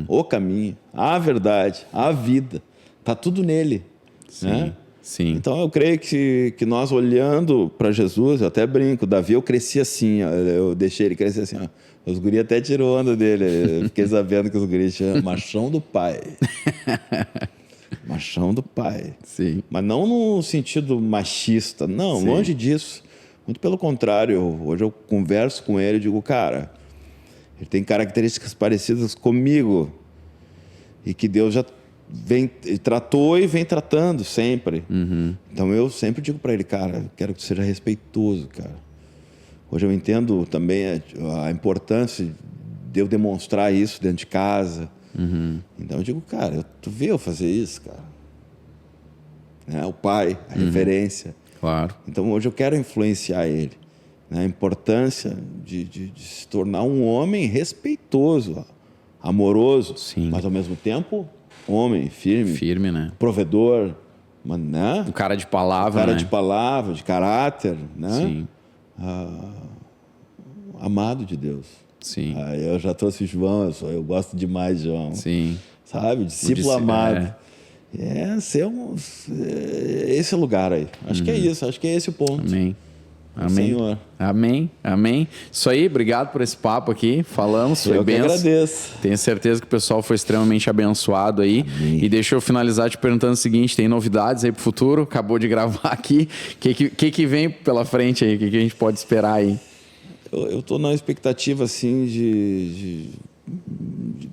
O caminho, a verdade, a vida. Tá tudo nele. Sim. Né? Sim. Então eu creio que nós olhando para Jesus, eu até brinco, Davi eu cresci assim, ó, eu deixei ele crescer assim, ó. Os guris até tirou onda dele, eu fiquei sabendo que os guris chamam machão do pai. Machão do pai. Sim. Mas não no sentido machista, não, longe disso. Muito pelo contrário, hoje eu converso com ele e digo, cara, ele tem características parecidas comigo e que Deus já tratou e vem tratando sempre. Então eu sempre digo para ele, cara, quero que tu seja respeitoso, cara. Hoje eu entendo também a importância de eu demonstrar isso dentro de casa. Então eu digo, cara, tu vê eu fazer isso, cara. Né? O pai, a referência. Claro. Então hoje eu quero influenciar ele. Né? A importância de se tornar um homem respeitoso, amoroso, mas ao mesmo tempo homem, firme, né? Provedor, né? O cara de palavra, cara né? de palavra, de caráter, né? Sim. Amado de Deus. Sim. Eu já trouxe João, eu gosto demais de João. Sim. Sabe? Discípulo amado. Esse é o lugar aí. Acho que é isso, acho que é esse o ponto. Amém. Amém. Senhor. Amém. Amém. Isso aí, obrigado por esse papo aqui. Falamos, foi benção. Eu que agradeço. Tenho certeza que o pessoal foi extremamente abençoado aí. Amém. E deixa eu finalizar te perguntando o seguinte, tem novidades aí pro futuro? Acabou de gravar aqui. O que vem pela frente aí? O que a gente pode esperar aí? Eu tô na expectativa, assim,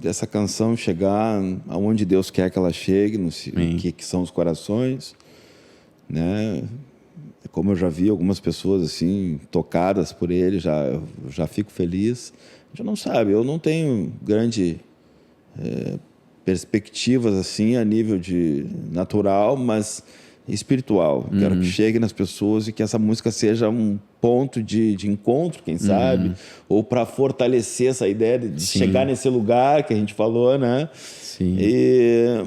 dessa canção chegar aonde Deus quer que ela chegue, no que são os corações, né? Como eu já vi algumas pessoas assim tocadas por ele, eu já fico feliz. A gente não sabe, eu não tenho grande perspectivas assim a nível de natural, mas espiritual. Quero que chegue nas pessoas e que essa música seja um ponto de encontro, quem sabe, ou para fortalecer essa ideia de chegar nesse lugar que a gente falou, né? Sim.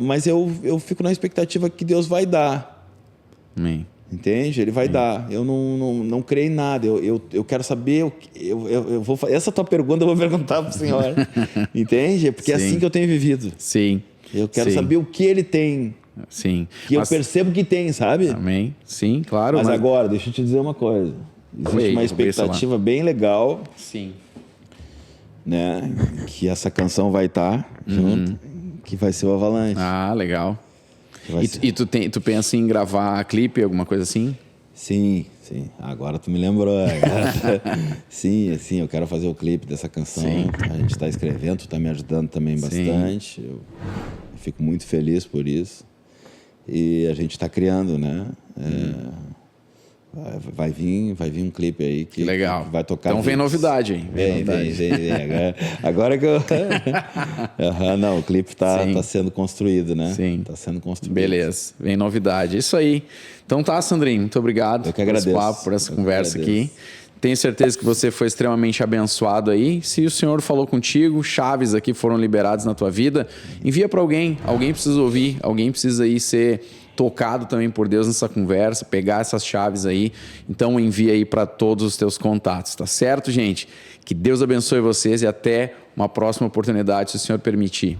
Mas eu fico na expectativa que Deus vai dar. Amém. Entende? Ele vai dar. Eu não creio em nada. Eu quero saber. Eu vou, essa tua pergunta eu vou perguntar para o senhor. Entende? Porque é assim que eu tenho vivido. Sim. Eu quero saber o que ele tem. Sim. Que eu percebo que tem, sabe? Amém. Sim, claro. Mas agora, deixa eu te dizer uma coisa. Existe uma expectativa bem legal. Sim. Né? Que essa canção vai estar junto. Que vai ser o Avalanche. Ah, legal. E tu pensa em gravar clipe, alguma coisa assim? Sim. Agora tu me lembrou. Sim, eu quero fazer o clipe dessa canção. Sim. A gente está escrevendo, tu está me ajudando também bastante. Eu fico muito feliz por isso. E a gente está criando, né? Vai vir um clipe aí que legal. Que vai tocar. Então vem novidade, hein? Vem. Agora que eu... Não, o clipe tá sendo construído, né? Sim. Tá sendo construído. Beleza, vem novidade. Isso aí. Então tá, Sandrinho, muito obrigado. Eu que agradeço. Por esse papo, por essa conversa aqui. Tenho certeza que você foi extremamente abençoado aí. Se o Senhor falou contigo, chaves aqui foram liberadas na tua vida, envia para alguém. Alguém precisa ouvir, alguém precisa aí ser tocado também por Deus nessa conversa, pegar essas chaves aí. Então envia aí para todos os teus contatos, tá certo, gente? Que Deus abençoe vocês e até uma próxima oportunidade, se o Senhor permitir.